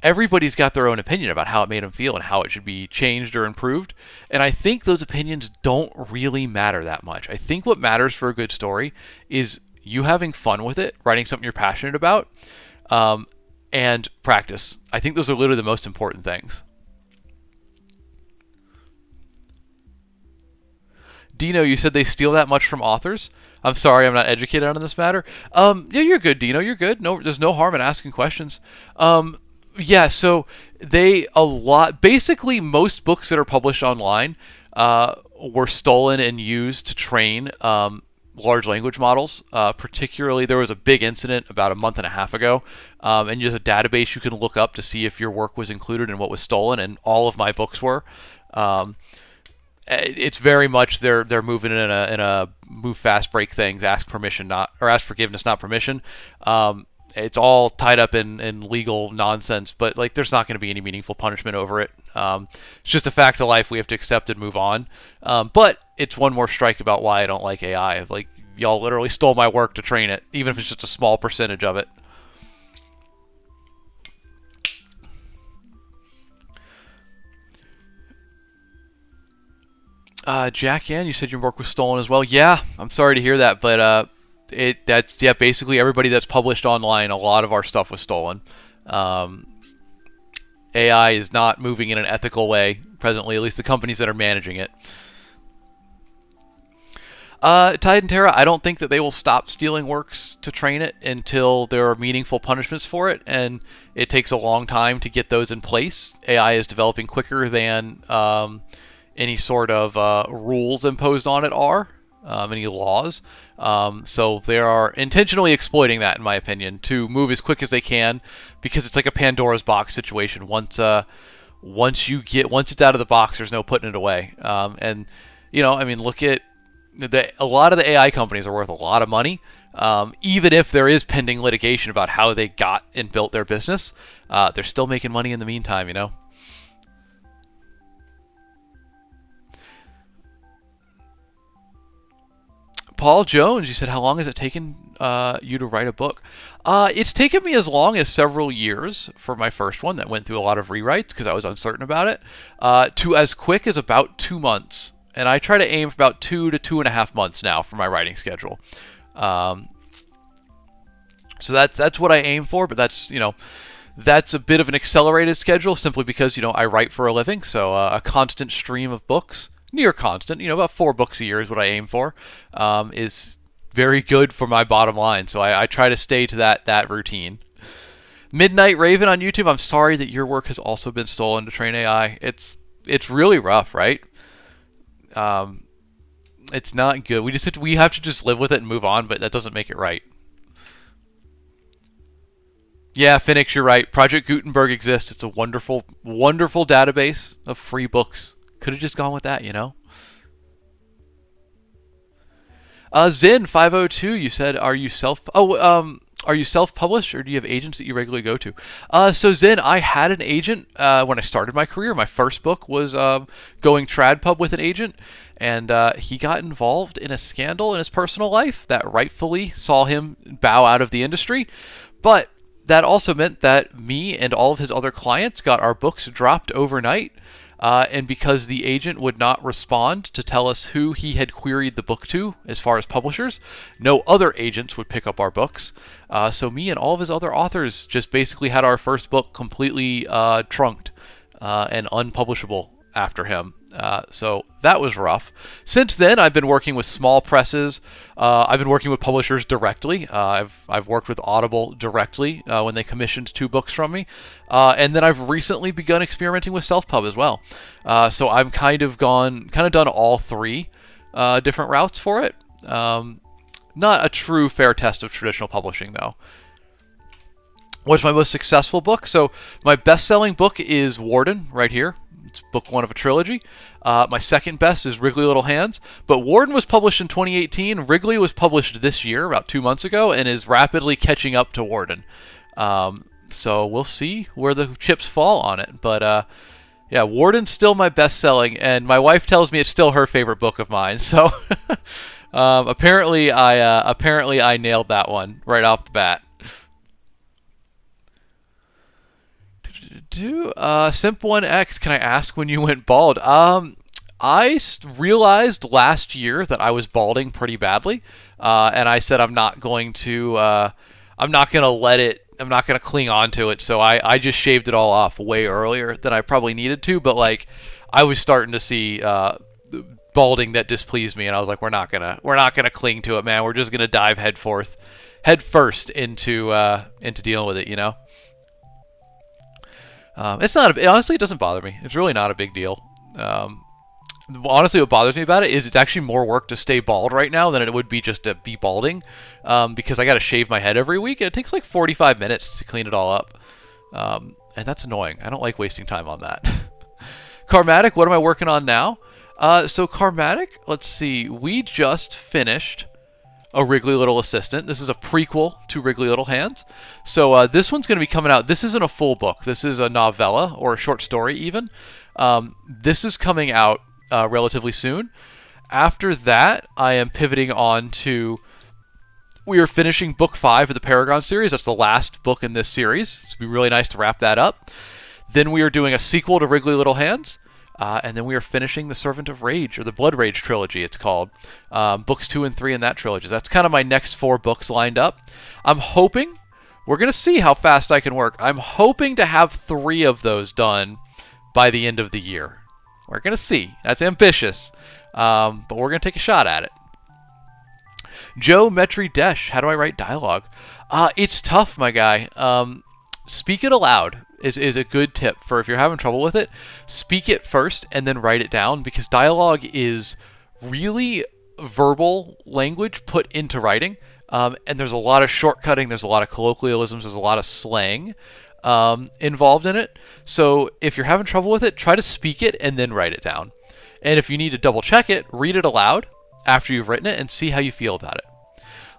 everybody's got their own opinion about how it made them feel and how it should be changed or improved. And I think those opinions don't really matter that much. I think what matters for a good story is you having fun with it, writing something you're passionate about, and practice. I think those are literally the most important things. Dino, you said they steal that much from authors? I'm sorry, I'm not educated on this matter. Yeah, you're good, Dino. You're good. No, there's no harm in asking questions. Yeah, so basically most books that are published online were stolen and used to train large language models. Particularly, there was a big incident about a month and a half ago, and there's a database you can look up to see if your work was included in what was stolen, and all of my books were. It's very much they're moving in a move fast, break things, ask forgiveness, not permission. It's all tied up in legal nonsense, but there's not going to be any meaningful punishment over it. It's just a fact of life we have to accept and move on. But it's one more strike about why I don't like AI. Y'all literally stole my work to train it, even if it's just a small percentage of it. Jack Ann, you said your work was stolen as well. Yeah, I'm sorry to hear that, but basically everybody that's published online, a lot of our stuff was stolen. AI is not moving in an ethical way presently, at least the companies that are managing it. Tide and Terra, I don't think that they will stop stealing works to train it until there are meaningful punishments for it, and it takes a long time to get those in place. AI is developing quicker than any sort of rules imposed on it are, any laws. So they are intentionally exploiting that, in my opinion, to move as quick as they can, because it's like a Pandora's box situation. Once it's out of the box, there's no putting it away. And I mean, look at a lot of the AI companies are worth a lot of money. Even if there is pending litigation about how they got and built their business, they're still making money in the meantime. Paul Jones, you said, how long has it taken you to write a book? It's taken me as long as several years for my first one that went through a lot of rewrites because I was uncertain about it, to as quick as about 2 months. And I try to aim for about 2 to 2.5 months now for my writing schedule. So that's what I aim for, but that's a bit of an accelerated schedule simply because, I write for a living. So a constant stream of books, near constant, about 4 books a year is what I aim for, is very good for my bottom line. So I try to stay to that routine. Midnight Raven on YouTube, I'm sorry that your work has also been stolen to train AI. It's really rough, right? It's not good. We have to just live with it and move on, but that doesn't make it right. Yeah, Phoenix, you're right. Project Gutenberg exists. It's a wonderful, wonderful database of free books. Could have just gone with that, Zin502, you said, are you self-published or do you have agents that you regularly go to? So Zin, I had an agent when I started my career. My first book was going trad pub with an agent, and he got involved in a scandal in his personal life that rightfully saw him bow out of the industry. But that also meant that me and all of his other clients got our books dropped overnight. And because the agent would not respond to tell us who he had queried the book to as far as publishers, no other agents would pick up our books. So me and all of his other authors just basically had our first book completely trunked and unpublishable after him. So that was rough. Since then, I've been working with small presses. I've been working with publishers directly. I've worked with Audible directly when they commissioned 2 books from me. And then I've recently begun experimenting with self-pub as well. So I've kind of done all 3 different routes for it. Not a true fair test of traditional publishing, though. What's my most successful book? So my best-selling book is Warden, right here. It's book 1 of a trilogy. My second best is Wriggly Little Hands. But Warden was published in 2018. Wriggly was published this year, about 2 months ago, and is rapidly catching up to Warden. So we'll see where the chips fall on it. But yeah, Warden's still my best-selling, and my wife tells me it's still her favorite book of mine. So apparently I nailed that one right off the bat. Simp1X, can I ask when you went bald? I realized last year that I was balding pretty badly, and I said I'm not going to cling on to it, so I just shaved it all off way earlier than I probably needed to, but like I was starting to see balding that displeased me, and I was like, we're not gonna cling to it, man. We're just gonna dive head first into dealing with it, honestly, it doesn't bother me. It's really not a big deal. Honestly, what bothers me about it is it's actually more work to stay bald right now than it would be just to be balding, because I got to shave my head every week, and it takes like 45 minutes to clean it all up, and that's annoying. I don't like wasting time on that. Karmatic, what am I working on now? So Karmatic, let's see, we just finished A Wriggly Little Assistant. This is a prequel to Wriggly Little Hands. So this one's going to be coming out. This isn't a full book. This is a novella, or a short story even. This is coming out relatively soon. After that, I am pivoting on to... We are finishing book 5 of the Paragon series. That's the last book in this series. It's going to be really nice to wrap that up. Then we are doing a sequel to Wriggly Little Hands. And then we are finishing the Servant of Rage, or the Blood Rage trilogy, it's called. Books 2 and 3 in that trilogy. That's kind of my next 4 books lined up. I'm hoping, we're going to see how fast I can work. I'm hoping to have 3 of those done by the end of the year. We're going to see. That's ambitious. But we're going to take a shot at it. Joe Metri Desh, how do I write dialogue? It's tough, my guy. Speak it aloud is a good tip for if you're having trouble with it. Speak it first and then write it down, because dialogue is really verbal language put into writing. And there's a lot of shortcutting, there's a lot of colloquialisms, there's a lot of slang involved in it. So if you're having trouble with it, try to speak it and then write it down. And if you need to double check it, read it aloud after you've written it and see how you feel about it.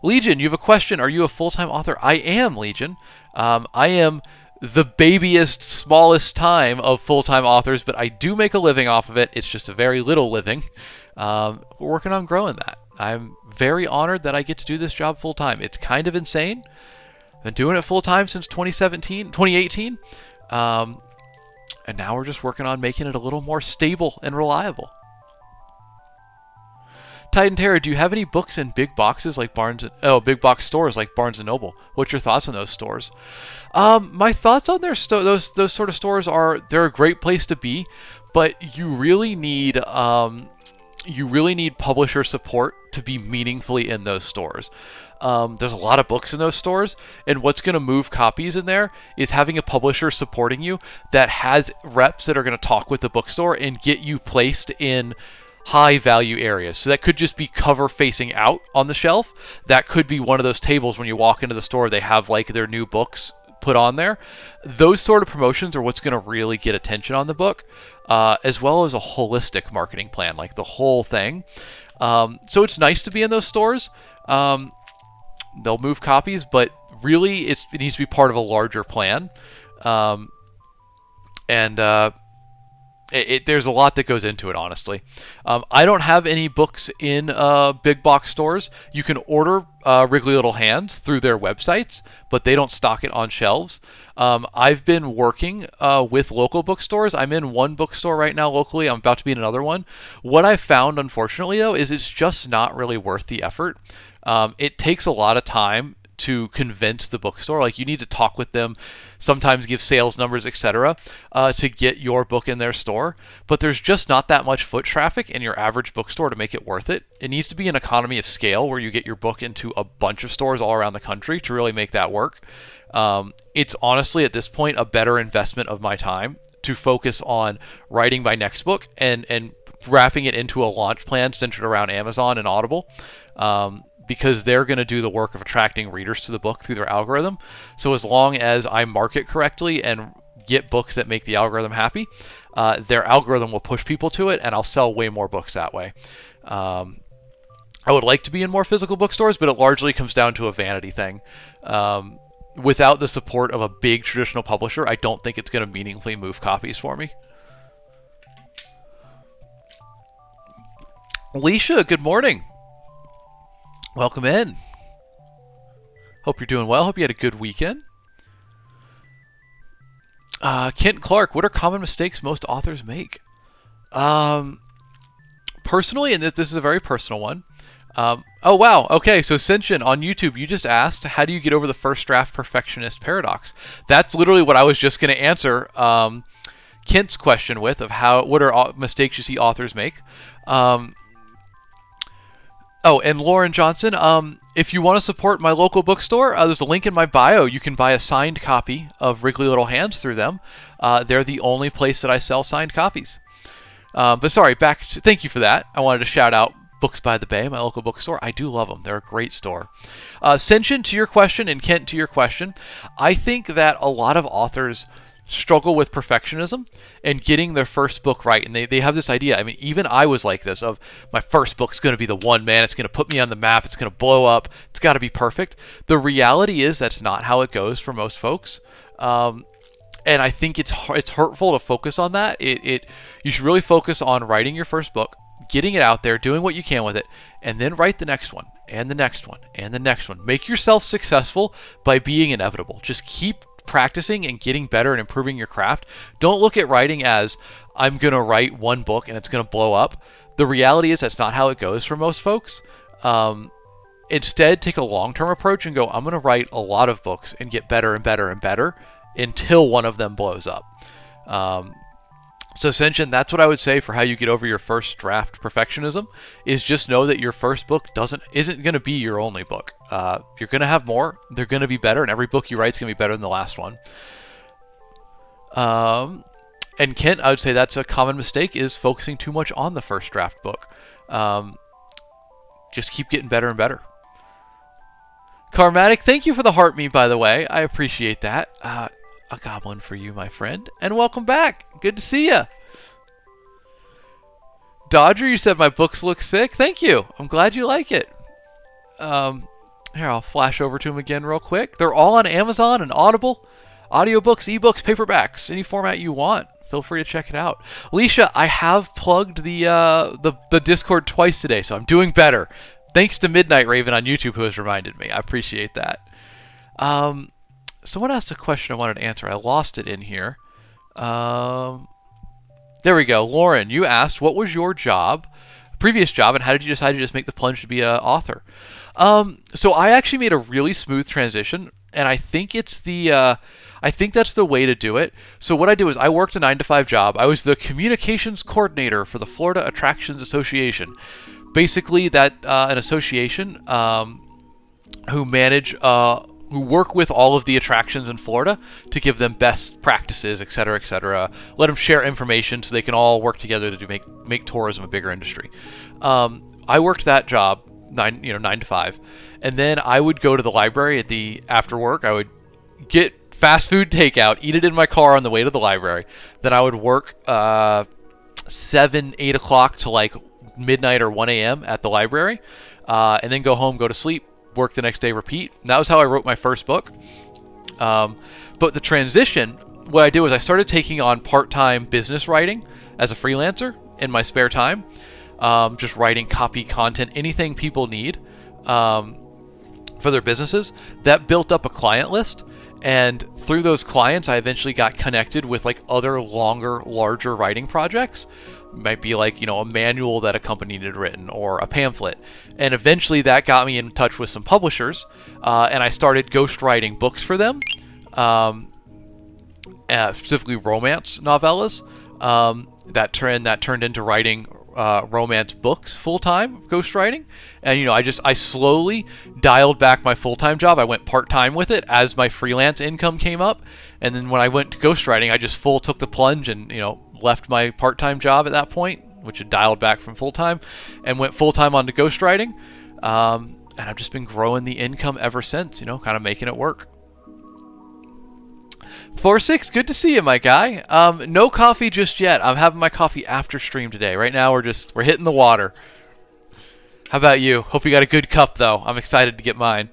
Legion, you have a question. Are you a full-time author? I am, Legion. I am the babiest, smallest time of full-time authors, but I do make a living off of it. It's just a very little living. We're working on growing that. I'm very honored that I get to do this job full-time. It's kind of insane. I've been doing it full-time since 2018. And now we're just working on making it a little more stable and reliable. Titan Terror, do you have any books in big boxes like big box stores like Barnes & Noble? What's your thoughts on those stores? My thoughts on those sort of stores are they're a great place to be, but you really need publisher support to be meaningfully in those stores. There's a lot of books in those stores, and what's going to move copies in there is having a publisher supporting you that has reps that are going to talk with the bookstore and get you placed in high value areas. So that could just be cover facing out on the shelf. That could be one of those tables when you walk into the store, they have like their new books put on there. Those sort of promotions are what's going to really get attention on the book, as well as a holistic marketing plan, like the whole thing. So it's nice to be in those stores. They'll move copies, but really it needs to be part of a larger plan. There's a lot that goes into it, honestly. I don't have any books in big box stores. You can order Wriggly Little Hands through their websites, but they don't stock it on shelves. I've been working with local bookstores. I'm in one bookstore right now locally. I'm about to be in another one. What I've found, unfortunately, though, is it's just not really worth the effort. It takes a lot of time to convince the bookstore. Like, you need to talk with them, sometimes give sales numbers, etc., to get your book in their store. But there's just not that much foot traffic in your average bookstore to make it worth it. It needs to be an economy of scale where you get your book into a bunch of stores all around the country to really make that work. It's honestly, at this point, a better investment of my time to focus on writing my next book and wrapping it into a launch plan centered around Amazon and Audible. Because they're going to do the work of attracting readers to the book through their algorithm. So as long as I market correctly and get books that make the algorithm happy, their algorithm will push people to it, and I'll sell way more books that way. I would like to be in more physical bookstores, but it largely comes down to a vanity thing. Without the support of a big traditional publisher, I don't think it's going to meaningfully move copies for me. Alicia, good morning. Welcome in. Hope you're doing well. Hope you had a good weekend. Kent Clark, what are common mistakes most authors make? Personally, and this is a very personal one. Oh, wow. Okay, so Senshin on YouTube, you just asked, how do you get over the first draft perfectionist paradox? That's literally what I was just going to answer Kent's question with, of what are mistakes you see authors make. Oh, and Lauren Johnson, if you want to support my local bookstore, there's a link in my bio. You can buy a signed copy of Wriggly Little Hands through them. They're the only place that I sell signed copies. But sorry, thank you for that. I wanted to shout out Books by the Bay, my local bookstore. I do love them. They're a great store. Senshin, to your question, and Kent, to your question, I think that a lot of authors struggle with perfectionism and getting their first book right. And they have this idea. I mean, even I was like this, of my first book's going to be the one, man. It's going to put me on the map. It's going to blow up. It's got to be perfect. The reality is that's not how it goes for most folks. And I think it's hurtful to focus on that. You should really focus on writing your first book, getting it out there, doing what you can with it, and then write the next one, and the next one, and the next one. Make yourself successful by being inevitable. Just keep practicing and getting better and improving your craft. Don't look at writing as, I'm going to write one book and it's going to blow up. The reality is that's not how it goes for most folks. Instead, take a long-term approach and go, I'm going to write a lot of books and get better and better and better until one of them blows up. So Senshin, that's what I would say for how you get over your first draft perfectionism, is just know that your first book isn't going to be your only book. You're going to have more. They're going to be better, and every book you write is going to be better than the last one. And Kent, I would say that's a common mistake, is focusing too much on the first draft book. Just keep getting better and better. Karmatic, thank you for the heart me, by the way. I appreciate that. A goblin for you, my friend. And welcome back. Good to see you. Dodger, you said my books look sick. Thank you. I'm glad you like it. Here, I'll flash over to them again real quick. They're all on Amazon and Audible. Audiobooks, ebooks, paperbacks, any format you want. Feel free to check it out. Leisha, I have plugged the Discord twice today, so I'm doing better. Thanks to Midnight Raven on YouTube who has reminded me. I appreciate that. Someone asked a question I wanted to answer. I lost it in here. There we go. Lauren, you asked, what was your previous job, and how did you decide to just make the plunge to be an author? So I actually made a really smooth transition, and I think that's the way to do it. So what I did was I worked a 9-to-5 job. I was the communications coordinator for the Florida Attractions Association. Basically, that an association who work with all of the attractions in Florida to give them best practices, et cetera, et cetera. Let them share information so they can all work together to make tourism a bigger industry. I worked that job 9 to 5, and then I would go to the library after work. I would get fast food takeout, eat it in my car on the way to the library. Then I would work 7, 8 o'clock to like midnight or 1 a.m. at the library, and then go home, go to sleep, work the next day, repeat. And that was how I wrote my first book. But the transition, what I did was I started taking on part-time business writing as a freelancer in my spare time, just writing copy, content, anything people need for their businesses. That built up a client list, and through those clients I eventually got connected with like other longer, larger writing projects. Might be like, a manual that a company needed written or a pamphlet. And eventually that got me in touch with some publishers, and I started ghostwriting books for them, specifically romance novellas. That turned into writing romance books full-time, ghostwriting. And I slowly dialed back my full-time job. I went part-time with it as my freelance income came up. And then when I went to ghostwriting, I just took the plunge and left my part-time job at that point, which had dialed back from full-time, and went full-time onto ghostwriting. And I've just been growing the income ever since, kind of making it work. 4-6, good to see you, my guy. No coffee just yet. I'm having my coffee after stream today. Right now we're hitting the water. How about you? Hope you got a good cup, though. I'm excited to get mine.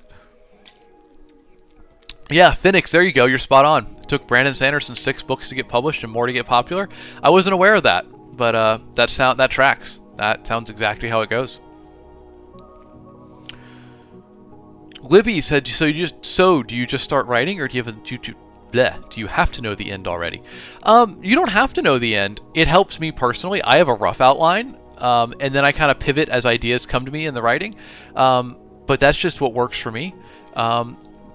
Yeah, Phoenix, there you go. You're spot on. It took Brandon Sanderson 6 books to get published and more to get popular. I wasn't aware of that, but that tracks. That sounds exactly how it goes. Libby said, do you just start writing, or do you have do you have to know the end already? You don't have to know the end. It helps me personally. I have a rough outline, and then I kind of pivot as ideas come to me in the writing. But that's just what works for me.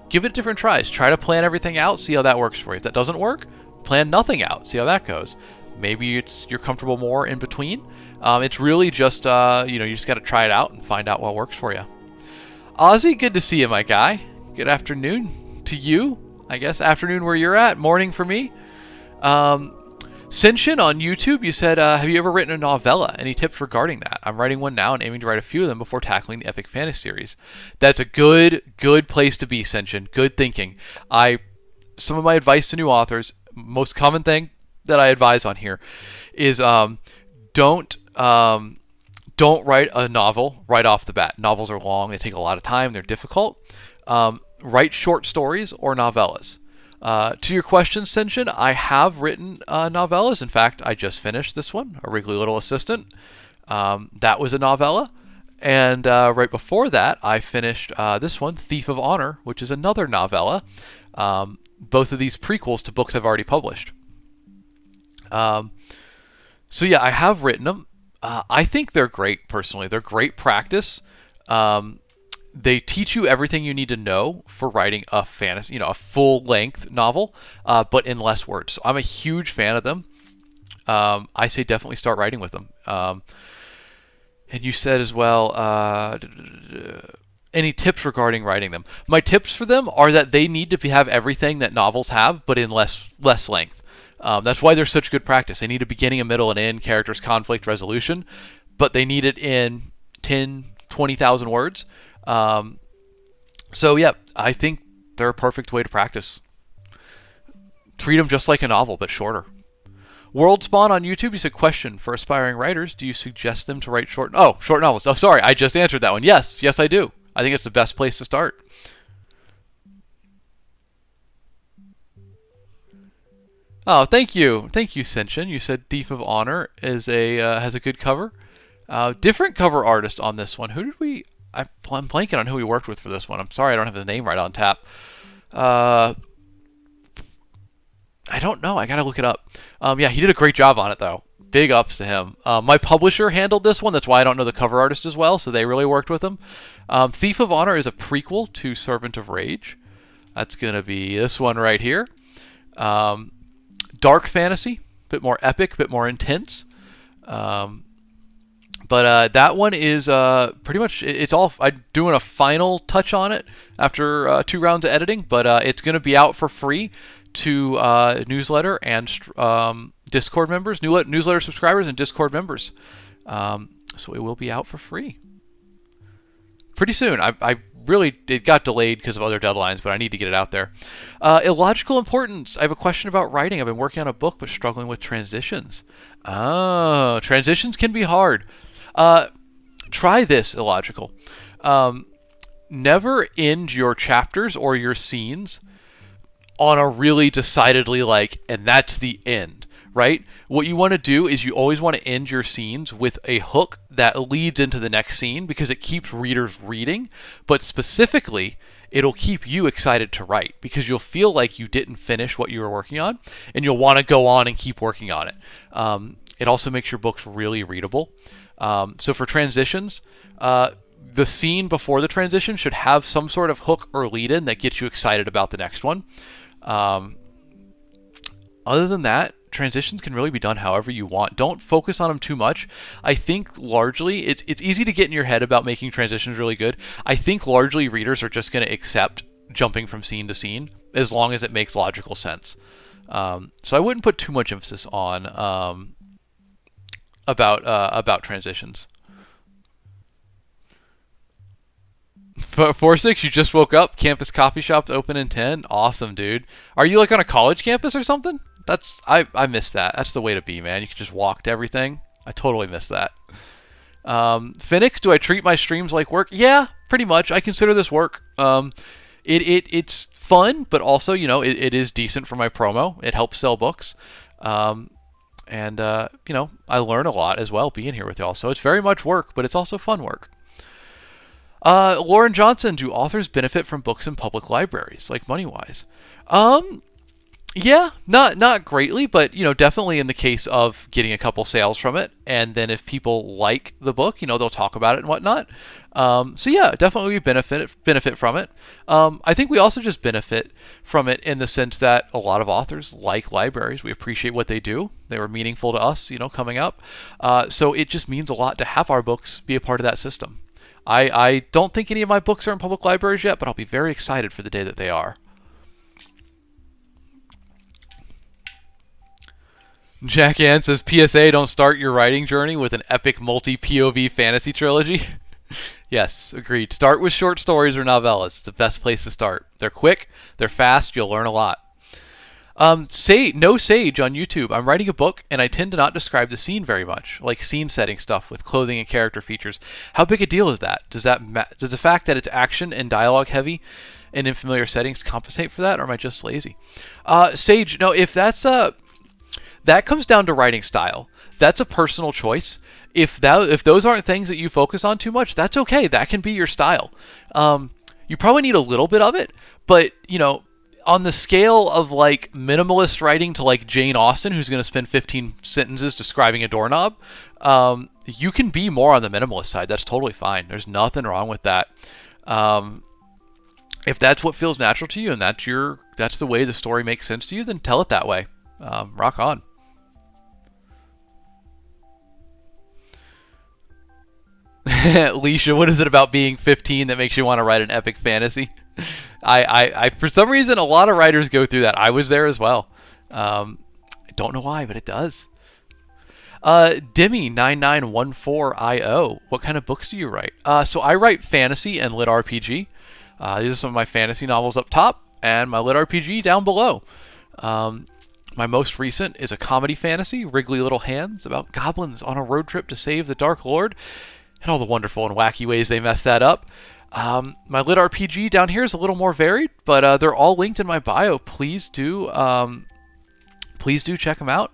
Give it different tries. Try to plan everything out, see how that works for you. If that doesn't work, plan nothing out, see how that goes. Maybe you're comfortable more in between. It's really just, you just got to try it out and find out what works for you. Ozzy, good to see you, my guy. Good afternoon to you. I guess afternoon where you're at, morning for me. Senshin on YouTube, you said, have you ever written a novella? Any tips regarding that? I'm writing one now and aiming to write a few of them before tackling the epic fantasy series. That's a good place to be, Senshin. Good thinking. Some of my advice to new authors, most common thing that I advise on here is don't write a novel right off the bat. Novels are long, they take a lot of time, they're difficult. Write short stories or novellas. To your question, Senshin, I have written novellas. In fact, I just finished this one, A Wriggly Little Assistant. That was a novella. And right before that, I finished this one, Thief of Honor, which is another novella. Both of these prequels to books I've already published. So yeah, I have written them. I think they're great, personally. They're great practice. They teach you everything you need to know for writing a fantasy, a full-length novel, but in less words. So I'm a huge fan of them. I say definitely start writing with them. And you said as well, any tips regarding writing them? My tips for them are that they need to have everything that novels have, but in less length. That's why they're such good practice. They need a beginning, a middle, and end, characters, conflict, resolution, but they need it in 10, 20,000 words. So yeah, I think they're a perfect way to practice. Treat them just like a novel, but shorter. World Spawn on YouTube, you said, question for aspiring writers, do you suggest them to write short novels? Oh, sorry, I just answered that one. Yes, I do. I think it's the best place to start. Oh, thank you, Senshin. You said Thief of Honor is has a good cover. Different cover artist on this one. Who did we? I'm blanking on who we worked with for this one. I'm sorry, I don't have the name right on tap. I don't know. I gotta look it up. Yeah, he did a great job on it though. Big ups to him. My publisher handled this one. That's why I don't know the cover artist as well. So they really worked with him. Thief of Honor is a prequel to Servant of Rage. That's gonna be this one right here. Dark fantasy, bit more epic, bit more intense. But that one is pretty much, it's all, I'm doing a final touch on it after 2 rounds of editing, but it's going to be out for free to newsletter and Discord members, newsletter subscribers and Discord members. So it will be out for free pretty soon. I really, it got delayed because of other deadlines, but I need to get it out there. Illogical importance. I have a question about writing. I've been working on a book, but struggling with transitions. Oh, transitions can be hard. Try this, illogical. Never end your chapters or your scenes on a really decidedly and that's the end, right? What you want to do is you always want to end your scenes with a hook that leads into the next scene because it keeps readers reading, but specifically, it'll keep you excited to write because you'll feel like you didn't finish what you were working on and you'll want to go on and keep working on it. It also makes your books really readable. So for transitions, the scene before the transition should have some sort of hook or lead-in that gets you excited about the next one. Other than that, transitions can really be done however you want. Don't focus on them too much. I think largely, it's easy to get in your head about making transitions really good. I think largely readers are just going to accept jumping from scene to scene as long as it makes logical sense. So I wouldn't put too much emphasis on about transitions. 4-6, you just woke up. Campus coffee shop's open in 10. Awesome, dude. Are you on a college campus or something? I missed that. That's the way to be, man. You can just walk to everything. I totally missed that. Phoenix, do I treat my streams like work? Yeah, pretty much. I consider this work. It's fun, but also, it is decent for my promo. It helps sell books. And I learn a lot as well being here with y'all. So it's very much work, but it's also fun work. Lauren Johnson, do authors benefit from books in public libraries, like money-wise? Yeah, not greatly, but definitely in the case of getting a couple sales from it, and then if people like the book, they'll talk about it and whatnot. So yeah, definitely we benefit from it. I think we also just benefit from it in the sense that a lot of authors like libraries. We appreciate what they do. They were meaningful to us, coming up. So it just means a lot to have our books be a part of that system. I don't think any of my books are in public libraries yet, but I'll be very excited for the day that they are. Jack Ann says, PSA, don't start your writing journey with an epic multi-POV fantasy trilogy. Yes, agreed. Start with short stories or novellas. It's the best place to start. They're quick, they're fast, you'll learn a lot. No Sage on YouTube. I'm writing a book and I tend to not describe the scene very much, like scene setting stuff with clothing and character features. How big a deal is that? Does the fact that it's action and dialogue heavy and in familiar settings compensate for that, or am I just lazy? Sage, no, if that comes down to writing style. That's a personal choice. If those aren't things that you focus on too much, that's okay. That can be your style. You probably need a little bit of it, but on the scale of minimalist writing to Jane Austen, who's going to spend 15 sentences describing a doorknob, you can be more on the minimalist side. That's totally fine. There's nothing wrong with that. If that's what feels natural to you and that's the way the story makes sense to you, then tell it that way. Rock on. Leisha, what is it about being 15 that makes you want to write an epic fantasy? I for some reason, a lot of writers go through that. I was there as well. I don't know why, but it does. Dimmy9914IO, what kind of books do you write? So I write fantasy and lit RPG. These are some of my fantasy novels up top, and my lit RPG down below. My most recent is a comedy fantasy, Wriggly Little Hands, about goblins on a road trip to save the Dark Lord, and all the wonderful and wacky ways they mess that up. My lit RPG down here is a little more varied, but they're all linked in my bio. Please do check them out.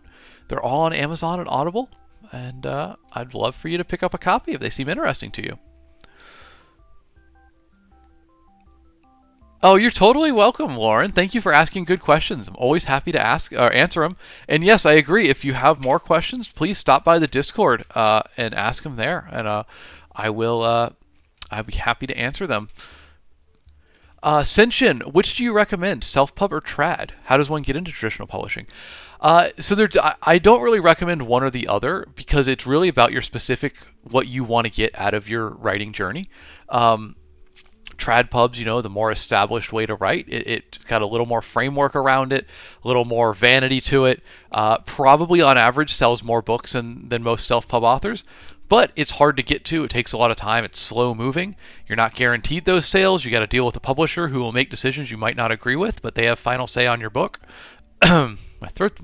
They're all on Amazon and Audible, and I'd love for you to pick up a copy if they seem interesting to you. Oh, you're totally welcome, Lauren. Thank you for asking good questions. I'm always happy to answer them. And yes, I agree. If you have more questions, please stop by the Discord and ask them there, and I'll be happy to answer them. Senshin, which do you recommend, self-pub or trad? How does one get into traditional publishing? I don't really recommend one or the other because it's really about your specific, what you want to get out of your writing journey. Trad pubs, the more established way to write. It's got a little more framework around it, a little more vanity to it. Probably on average sells more books than most self-pub authors, but it's hard to get to. It takes a lot of time. It's slow moving. You're not guaranteed those sales. You got to deal with a publisher who will make decisions you might not agree with, but they have final say on your book. My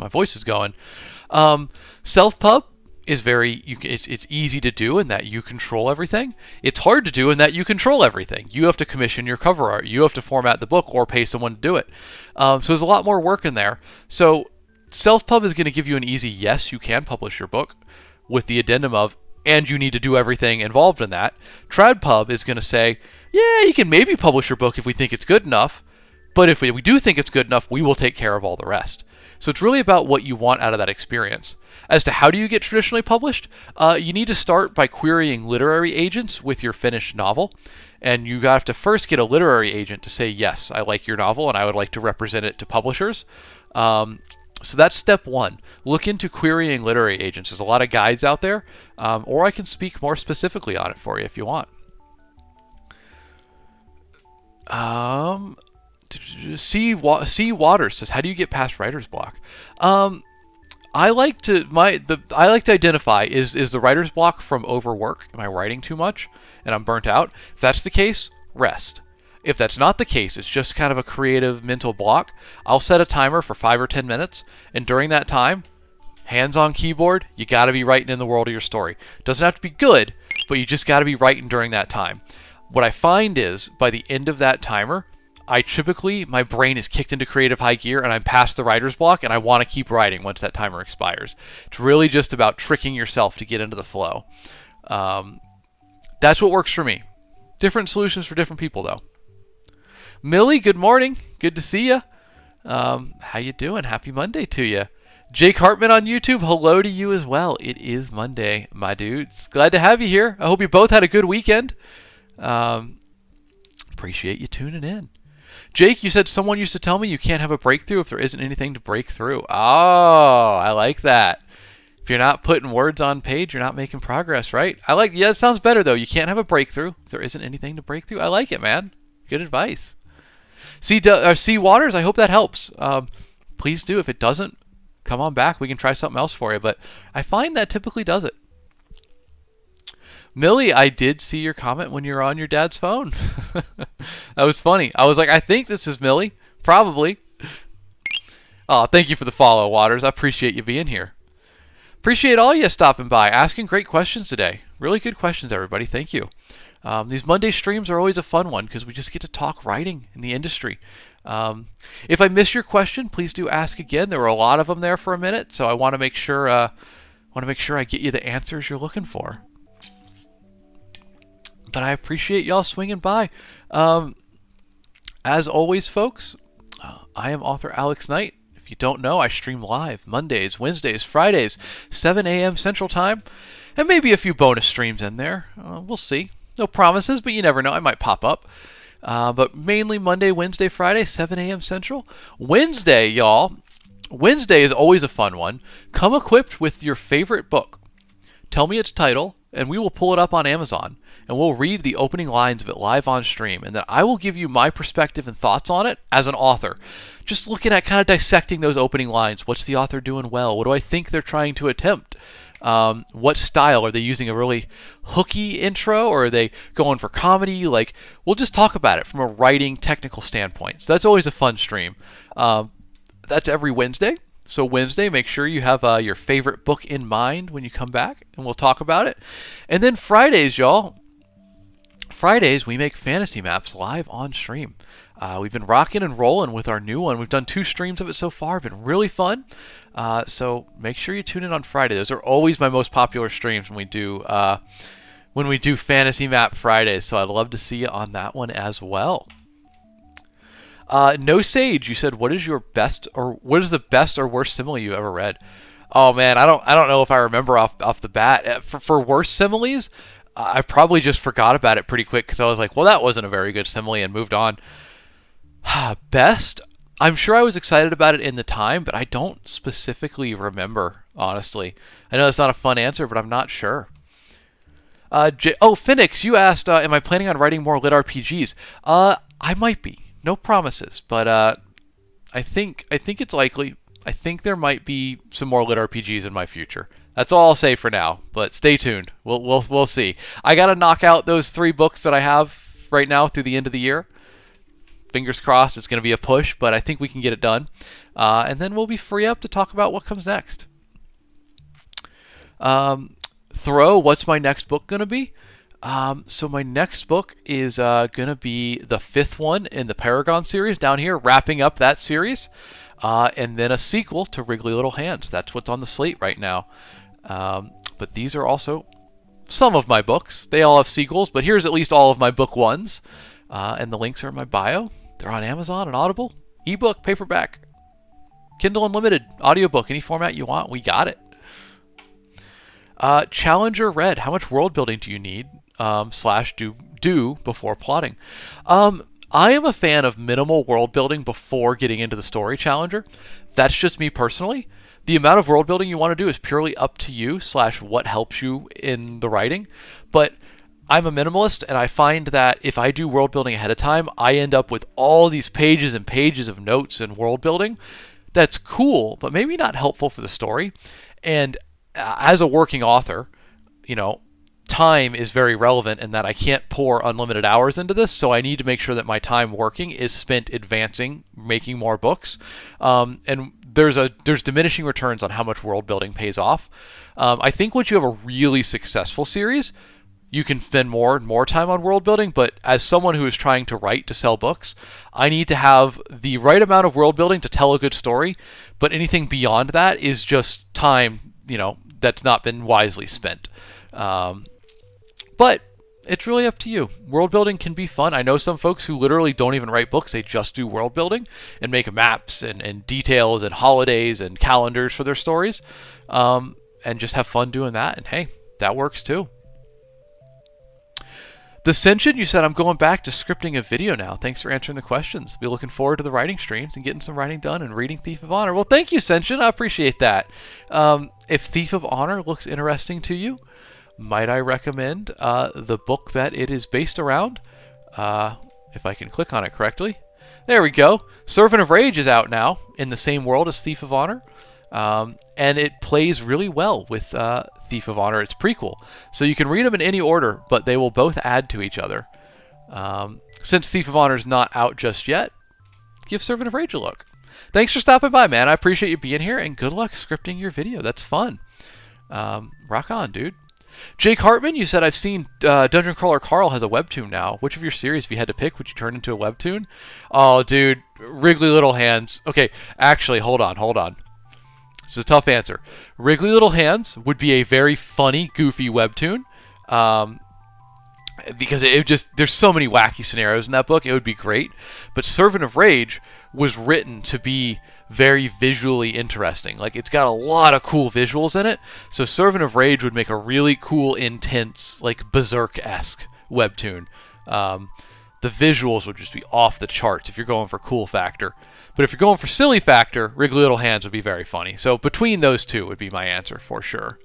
voice is going. Self-pub is it's easy to do in that you control everything. It's hard to do in that you control everything. You have to commission your cover art. You have to format the book or pay someone to do it. So there's a lot more work in there. So self-pub is going to give you an easy yes, you can publish your book with the addendum of, and you need to do everything involved in that. TradPub is going to say, yeah, you can maybe publish your book if we think it's good enough, but if we do think it's good enough, we will take care of all the rest. So it's really about what you want out of that experience. As to how do you get traditionally published, you need to start by querying literary agents with your finished novel. And you have to first get a literary agent to say, yes, I like your novel and I would like to represent it to publishers. So that's step one. Look into querying literary agents. There's a lot of guides out there, or I can speak more specifically on it for you if you want. C Waters says, how do you get past writer's block? I like to identify is the writer's block from overwork? Am I writing too much and I'm burnt out? If that's the case, rest. If that's not the case, it's just kind of a creative mental block, I'll set a timer for 5 or 10 minutes, and during that time, hands on keyboard, you got to be writing in the world of your story. Doesn't have to be good, but you just got to be writing during that time. What I find is, by the end of that timer, my brain is kicked into creative high gear and I'm past the writer's block and I want to keep writing once that timer expires. It's really just about tricking yourself to get into the flow. That's what works for me. Different solutions for different people though. Millie, good morning. Good to see you. How you doing? Happy Monday to you. Jake Hartman on YouTube, hello to you as well. It is Monday, my dudes. Glad to have you here. I hope you both had a good weekend. Appreciate you tuning in. Jake, you said someone used to tell me you can't have a breakthrough if there isn't anything to break through. Oh, I like that. If you're not putting words on page, you're not making progress, right? Yeah, it sounds better though. You can't have a breakthrough if there isn't anything to break through. I like it, man. Good advice. C Waters, I hope that helps. Please do. If it doesn't, come on back. We can try something else for you. But I find that typically does it. Millie, I did see your comment when you were on your dad's phone. That was funny. I was like, I think this is Millie. Probably. Oh, thank you for the follow, Waters. I appreciate you being here. Appreciate all you stopping by, asking great questions today. Really good questions, everybody. Thank you. These Monday streams are always a fun one because we just get to talk writing in the industry. If I missed your question, please do ask again. There were a lot of them there for a minute, so I want to make sure I get you the answers you're looking for. But I appreciate y'all swinging by. As always, folks, I am author Alex Knight. If you don't know, I stream live Mondays, Wednesdays, Fridays, 7 a.m. Central Time, and maybe a few bonus streams in there. We'll see. No promises, but you never know. I might pop up. But mainly Monday, Wednesday, Friday, 7 a.m. Central. Wednesday, y'all. Wednesday is always a fun one. Come equipped with your favorite book. Tell me its title and we will pull it up on Amazon, and we'll read the opening lines of it live on stream, and then I will give you my perspective and thoughts on it as an author. Just looking at kind of dissecting those opening lines. What's the author doing well? What do I think they're trying to attempt? What style? Are they using a really hooky intro, or are they going for comedy? Like, we'll just talk about it from a writing technical standpoint. So that's always a fun stream. That's every Wednesday. So Wednesday, make sure you have your favorite book in mind when you come back, and we'll talk about it. And then Fridays, y'all. Fridays, we make fantasy maps live on stream. We've been rocking and rolling with our new one. We've done 2 streams of it so far. Been really fun. So make sure you tune in on Friday. Those are always my most popular streams when we do Fantasy Map Fridays. So I'd love to see you on that one as well. No Sage, you said, what is the best or worst simile you ever read? Oh man, I don't know if I remember off the bat. For worst similes, I probably just forgot about it pretty quick because I was like, well, that wasn't a very good simile, and moved on. Best, I'm sure I was excited about it in the time, but I don't specifically remember, honestly. I know that's not a fun answer, but I'm not sure. Phoenix, you asked, am I planning on writing more lit RPGs? I might be. No promises, but I think it's likely. I think there might be some more lit RPGs in my future. That's all I'll say for now, but stay tuned. We'll see. I gotta knock out those 3 books that I have right now through the end of the year. Fingers crossed it's going to be a push, but I think we can get it done. And then we'll be free up to talk about what comes next. What's my next book going to be? So my next book is going to be the 5th one in the Paragon series down here, wrapping up that series. And then a sequel to Wriggly Little Hands. That's what's on the slate right now. But these are also some of my books. They all have sequels, but here's at least all of my book ones. And the links are in my bio. They're on Amazon and Audible, ebook, paperback, Kindle Unlimited, audiobook, any format you want, we got it. Challenger Red, how much world building do you need / do before plotting? I am a fan of minimal world building before getting into the story, Challenger. That's just me personally. The amount of world building you want to do is purely up to you / what helps you in the writing. But I'm a minimalist, and I find that if I do world building ahead of time, I end up with all these pages and pages of notes and world building. That's cool, but maybe not helpful for the story. And as a working author, time is very relevant in that I can't pour unlimited hours into this, so I need to make sure that my time working is spent advancing, making more books. And there's diminishing returns on how much world building pays off. I think once you have a really successful series, you can spend more and more time on world building, but as someone who is trying to write to sell books, I need to have the right amount of world building to tell a good story, but anything beyond that is just time, that's not been wisely spent. But it's really up to you. World building can be fun. I know some folks who literally don't even write books, they just do world building and make maps and details and holidays and calendars for their stories, and just have fun doing that, and hey, that works too. The Senshin, you said, I'm going back to scripting a video now. Thanks for answering the questions. Be looking forward to the writing streams and getting some writing done and reading Thief of Honor. Well, thank you, Senshin. I appreciate that. If Thief of Honor looks interesting to you, might I recommend the book that it is based around? If I can click on it correctly. There we go. Servant of Rage is out now in the same world as Thief of Honor. And it plays really well with Thief of Honor, its prequel. So you can read them in any order, but they will both add to each other. Since Thief of Honor is not out just yet, give Servant of Rage a look. Thanks for stopping by, man. I appreciate you being here, and good luck scripting your video. That's fun. Rock on, dude. Jake Hartman, you said, I've seen Dungeon Crawler Carl has a webtoon now. Which of your series, if you had to pick, would you turn into a webtoon? Oh, dude. Wriggly Little Hands. Okay, actually, hold on. It's a tough answer. Wriggly Little Hands would be a very funny, goofy webtoon. Because there's so many wacky scenarios in that book, it would be great. But Servant of Rage was written to be very visually interesting. Like, it's got a lot of cool visuals in it. So Servant of Rage would make a really cool, intense, like Berserk-esque webtoon. The visuals would just be off the charts if you're going for cool factor. But if you're going for silly factor, Wriggly Little Hands would be very funny. So between those two would be my answer for sure.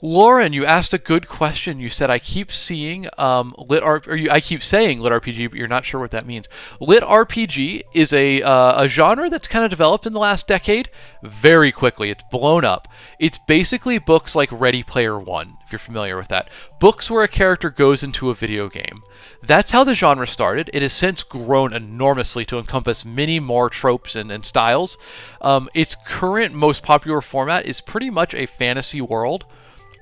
Lauren, you asked a good question. You said I keep seeing I keep saying lit RPG, but you're not sure what that means. Lit RPG is a genre that's kind of developed in the last decade very quickly. It's blown up. It's basically books like Ready Player One, if you're familiar with that. Books where a character goes into a video game. That's how the genre started. It has since grown enormously to encompass many more tropes and styles. Its current most popular format is pretty much a fantasy world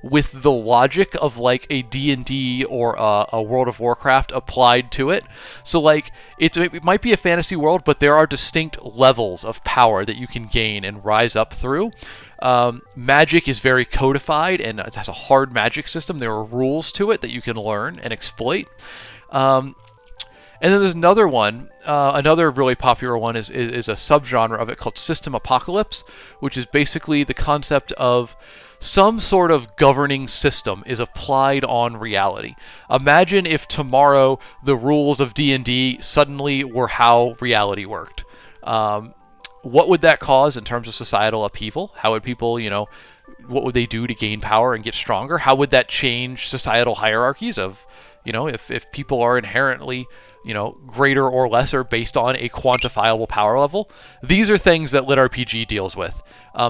with the logic of like a D&D or a World of Warcraft applied to it. So like it might be a fantasy world, but there are distinct levels of power that you can gain and rise up through. Magic is very codified and it has a hard magic system. There are rules to it that you can learn and exploit. And then there's another one, another really popular one is a subgenre of it called System Apocalypse, which is basically the concept of some sort of governing system is applied on reality. Imagine if tomorrow the rules of D&D suddenly were how reality worked. What would that cause in terms of societal upheaval? How would people, what would they do to gain power and get stronger? How would that change societal hierarchies of, if people are inherently, greater or lesser based on a quantifiable power level? These are things that Lit RPG deals with.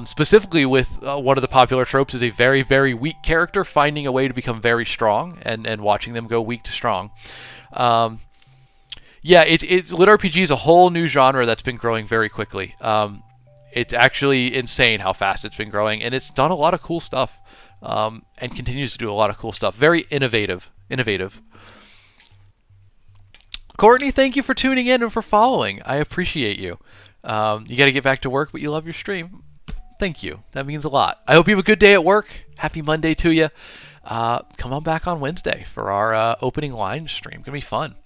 Specifically with one of the popular tropes is a very, very weak character finding a way to become very strong and watching them go weak to strong. It's Lit RPG is a whole new genre that's been growing very quickly. It's actually insane how fast it's been growing, and it's done a lot of cool stuff and continues to do a lot of cool stuff. Very innovative. Courtney, thank you for tuning in and for following. I appreciate you. You got to get back to work, but you love your stream. Thank you. That means a lot. I hope you have a good day at work. Happy Monday to you. Come on back on Wednesday for our opening line stream. Gonna be fun.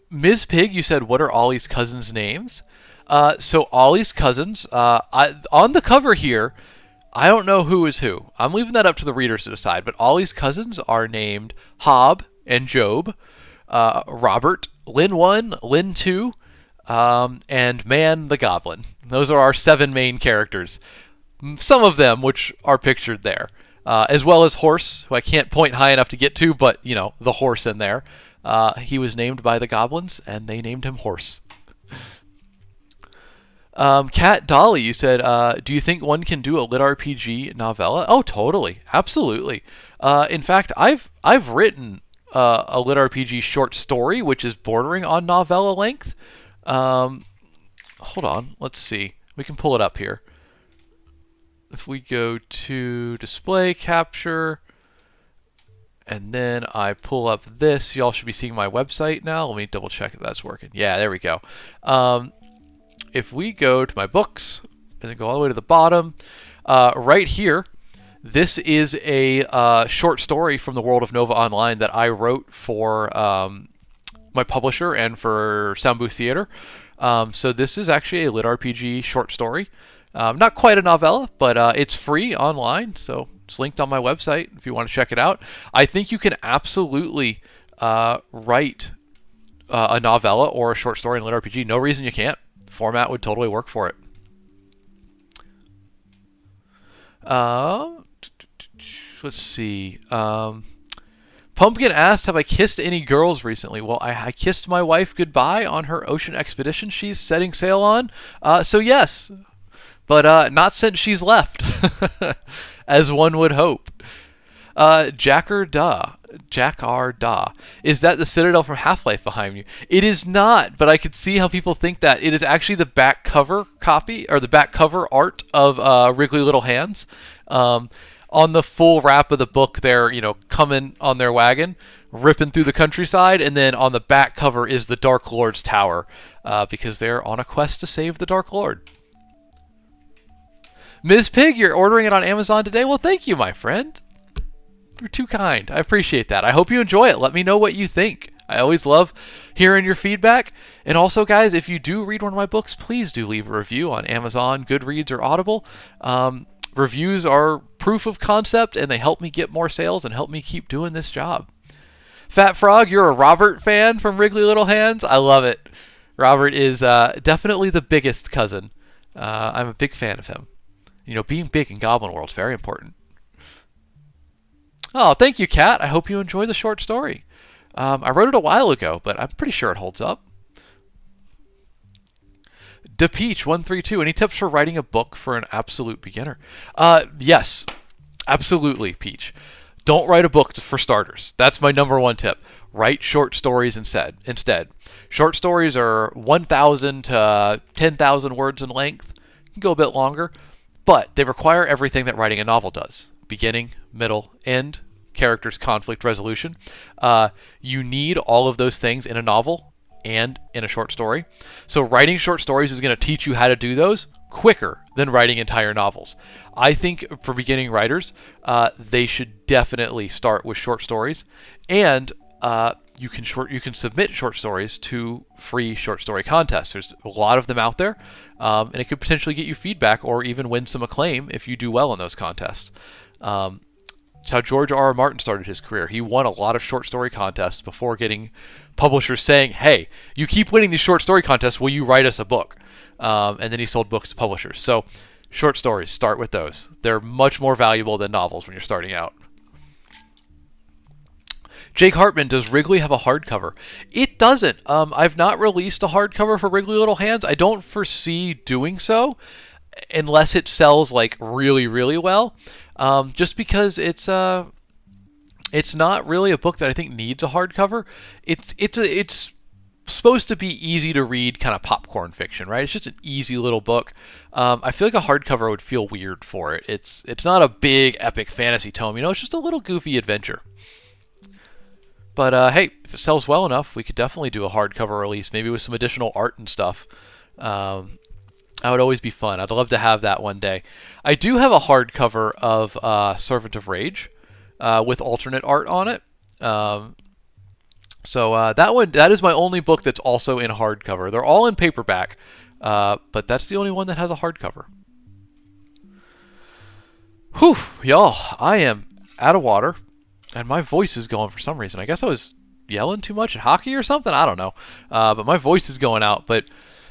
Ms. Pig, you said, what are Ollie's cousins' names? So Ollie's cousins, on the cover here, I don't know who is who. I'm leaving that up to the readers to decide. But Ollie's cousins are named Hob and Job, Robert, Lynn 1, Lynn 2, and Man the Goblin. Those are our 7 main characters. Some of them which are pictured there. As well as Horse, who I can't point high enough to get to, but, the horse in there. He was named by the goblins, and they named him Horse. Kat Dolly, you said, do you think one can do a Lit RPG novella? Oh, totally. Absolutely. In fact, I've written a Lit RPG short story, which is bordering on novella length. Hold on. Let's see. We can pull it up here. If we go to display capture, and then I pull up this, y'all should be seeing my website now. Let me double check if that's working. Yeah, there we go. If we go to my books and then go all the way to the bottom, right here, this is a short story from the world of Nova Online that I wrote for my publisher and for Sound Booth Theater. So this is actually a Lit RPG short story. Not quite a novella, but it's free online, so it's linked on my website if you want to check it out. I think you can absolutely write a novella or a short story in Lit RPG. No reason you can't. Format would totally work for it. Let's see. Pumpkin asked, have I kissed any girls recently? Well, I kissed my wife goodbye on her ocean expedition she's setting sail on. So yes, but not since she's left, as one would hope. Jack R. Da. Is that the Citadel from Half-Life behind you? It is not, but I could see how people think that. It is actually the back cover copy, or the back cover art of Wriggly Little Hands. On the full wrap of the book, they're, coming on their wagon, ripping through the countryside, and then on the back cover is the Dark Lord's tower, because they're on a quest to save the Dark Lord. Ms. Pig, you're ordering it on Amazon today? Well, thank you, my friend. You're too kind. I appreciate that. I hope you enjoy it. Let me know what you think. I always love hearing your feedback. And also, guys, if you do read one of my books, please do leave a review on Amazon, Goodreads, or Audible. Reviews are proof of concept, and they help me get more sales and help me keep doing this job. Fat Frog, you're a Robert fan from Wriggly Little Hands? I love it. Robert is definitely the biggest cousin. I'm a big fan of him. Being big in Goblin World is very important. Oh, thank you, Kat. I hope you enjoy the short story. I wrote it a while ago, but I'm pretty sure it holds up. DePeach132, any tips for writing a book for an absolute beginner? Yes, absolutely, Peach. Don't write a book for starters. That's my number one tip. Write short stories instead. Short stories are 1,000 to 10,000 words in length. You can go a bit longer, but they require everything that writing a novel does. Beginning, middle, end, characters, conflict resolution. You need all of those things in a novel and in a short story. So writing short stories is going to teach you how to do those quicker than writing entire novels. I think for beginning writers, they should definitely start with short stories, and you can submit short stories to free short story contests. There's a lot of them out there, and it could potentially get you feedback or even win some acclaim if you do well in those contests. It's how George R. R. Martin started his career. He won a lot of short story contests before getting publishers saying, hey, you keep winning these short story contests, will you write us a book? And then he sold books to publishers. So short stories, start with those. They're much more valuable than novels when you're starting out. Jake Hartman, does Wrigley have a hardcover? It doesn't. I've not released a hardcover for Wrigley Little Hands. I don't foresee doing so unless it sells like really, really well. Just because it's not really a book that I think needs a hardcover. It's supposed to be easy to read, kind of popcorn fiction, right? It's just an easy little book. I feel like a hardcover would feel weird for it. It's not a big epic fantasy tome, it's just a little goofy adventure. But hey, if it sells well enough, we could definitely do a hardcover release, maybe with some additional art and stuff. That would always be fun. I'd love to have that one day. I do have a hardcover of Servant of Rage with alternate art on it. So that is my only book that's also in hardcover. They're all in paperback, but that's the only one that has a hardcover. Whew, y'all, I am out of water, and my voice is going for some reason. I guess I was yelling too much at hockey or something. I don't know, but my voice is going out. But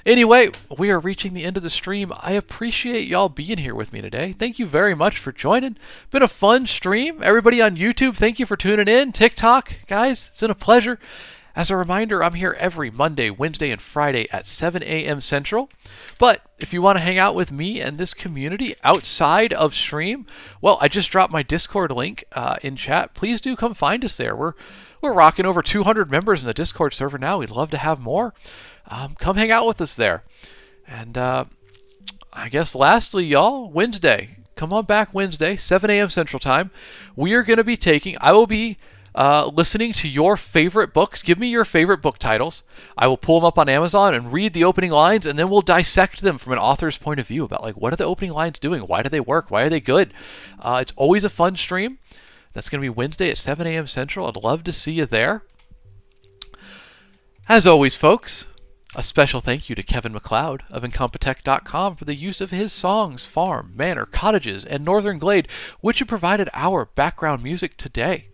anyway, we are reaching the end of the stream. I appreciate y'all being here with me today. Thank you very much for joining. Been a fun stream. Everybody on YouTube, thank you for tuning in. TikTok, guys, it's been a pleasure. As a reminder, I'm here every Monday, Wednesday, and Friday at 7 a.m. Central. But if you want to hang out with me and this community outside of stream, well, I just dropped my Discord link in chat. Please do come find us there. We're rocking over 200 members in the Discord server now. We'd love to have more. Come hang out with us there. And I guess lastly, y'all, Wednesday. Come on back Wednesday, 7 a.m. Central Time. We are going to be I will be listening to your favorite books. Give me your favorite book titles. I will pull them up on Amazon and read the opening lines, and then we'll dissect them from an author's point of view about, like, what are the opening lines doing? Why do they work? Why are they good? It's always a fun stream. That's going to be Wednesday at 7 a.m. Central. I'd love to see you there. As always, folks, a special thank you to Kevin MacLeod of Incompetech.com for the use of his songs, Farm, Manor, Cottages, and Northern Glade, which have provided our background music today.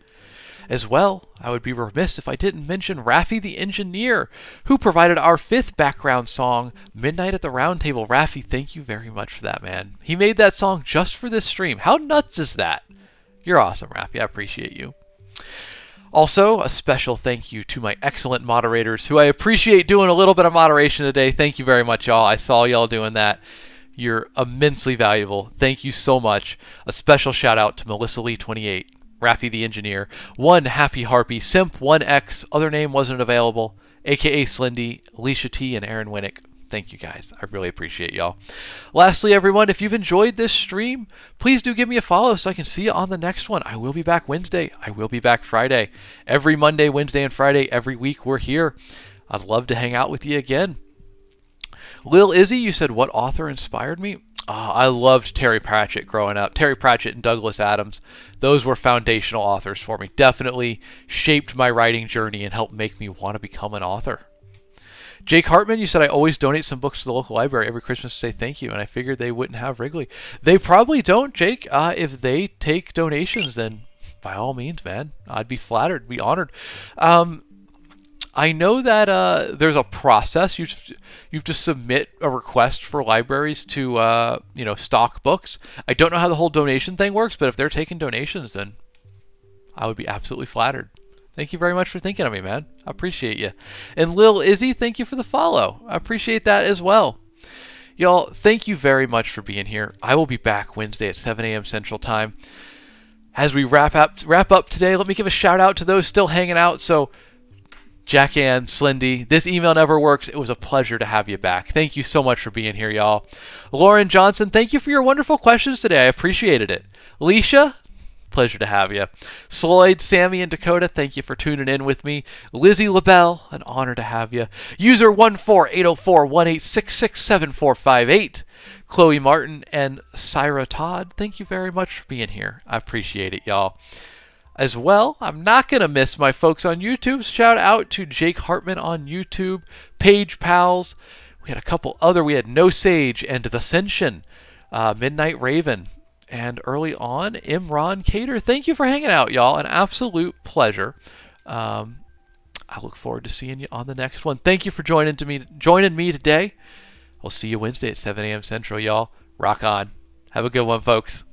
As well, I would be remiss if I didn't mention Raffi the Engineer, who provided our 5th background song, Midnight at the Round Table. Raffi, thank you very much for that, man. He made that song just for this stream. How nuts is that? You're awesome, Raffi. I appreciate you. Also, a special thank you to my excellent moderators, who I appreciate doing a little bit of moderation today. Thank you very much, y'all. I saw y'all doing that. You're immensely valuable. Thank you so much. A special shout out to Melissa Lee 28, Raffi the Engineer, One Happy Harpy, Simp 1X, other name wasn't available, aka Slindy, Alicia T, and Aaron Winnick. Thank you, guys. I really appreciate y'all. Lastly, everyone, if you've enjoyed this stream, please do give me a follow so I can see you on the next one. I will be back Wednesday. I will be back Friday. Every Monday, Wednesday, and Friday, every week, we're here. I'd love to hang out with you again. Lil Izzy, you said, what author inspired me? I loved Terry Pratchett growing up. Terry Pratchett and Douglas Adams. Those were foundational authors for me. Definitely shaped my writing journey and helped make me want to become an author. Jake Hartman, you said, I always donate some books to the local library every Christmas to say thank you, and I figured they wouldn't have Wrigley. They probably don't, Jake. If they take donations, then by all means, man, I'd be flattered, be honored. I know that there's a process. You have to submit a request for libraries to stock books. I don't know how the whole donation thing works, but if they're taking donations, then I would be absolutely flattered. Thank you very much for thinking of me, man. I appreciate you. And Lil Izzy, thank you for the follow. I appreciate that as well. Y'all, thank you very much for being here. I will be back Wednesday at 7 a.m. Central Time. As we wrap up today, let me give a shout out to those still hanging out. So, Jack Ann, Slindy, this email never works. It was a pleasure to have you back. Thank you so much for being here, y'all. Lauren Johnson, thank you for your wonderful questions today. I appreciated it. Alicia, pleasure to have you. Sloyd, Sammy, and Dakota, thank you for tuning in with me. Lizzie LaBelle, an honor to have you. User 1480418667458. Chloe Martin and Syra Todd, thank you very much for being here. I appreciate it, y'all. As well, I'm not going to miss my folks on YouTube. Shout out to Jake Hartman on YouTube, Page Pals. We had a couple other. We had No Sage and The Ascension, Midnight Raven, and early on, Imran Cater. Thank you for hanging out, y'all. An absolute pleasure. I look forward to seeing you on the next one. Thank you for joining me today. We'll see you Wednesday at 7 a.m. Central, y'all. Rock on. Have a good one, folks.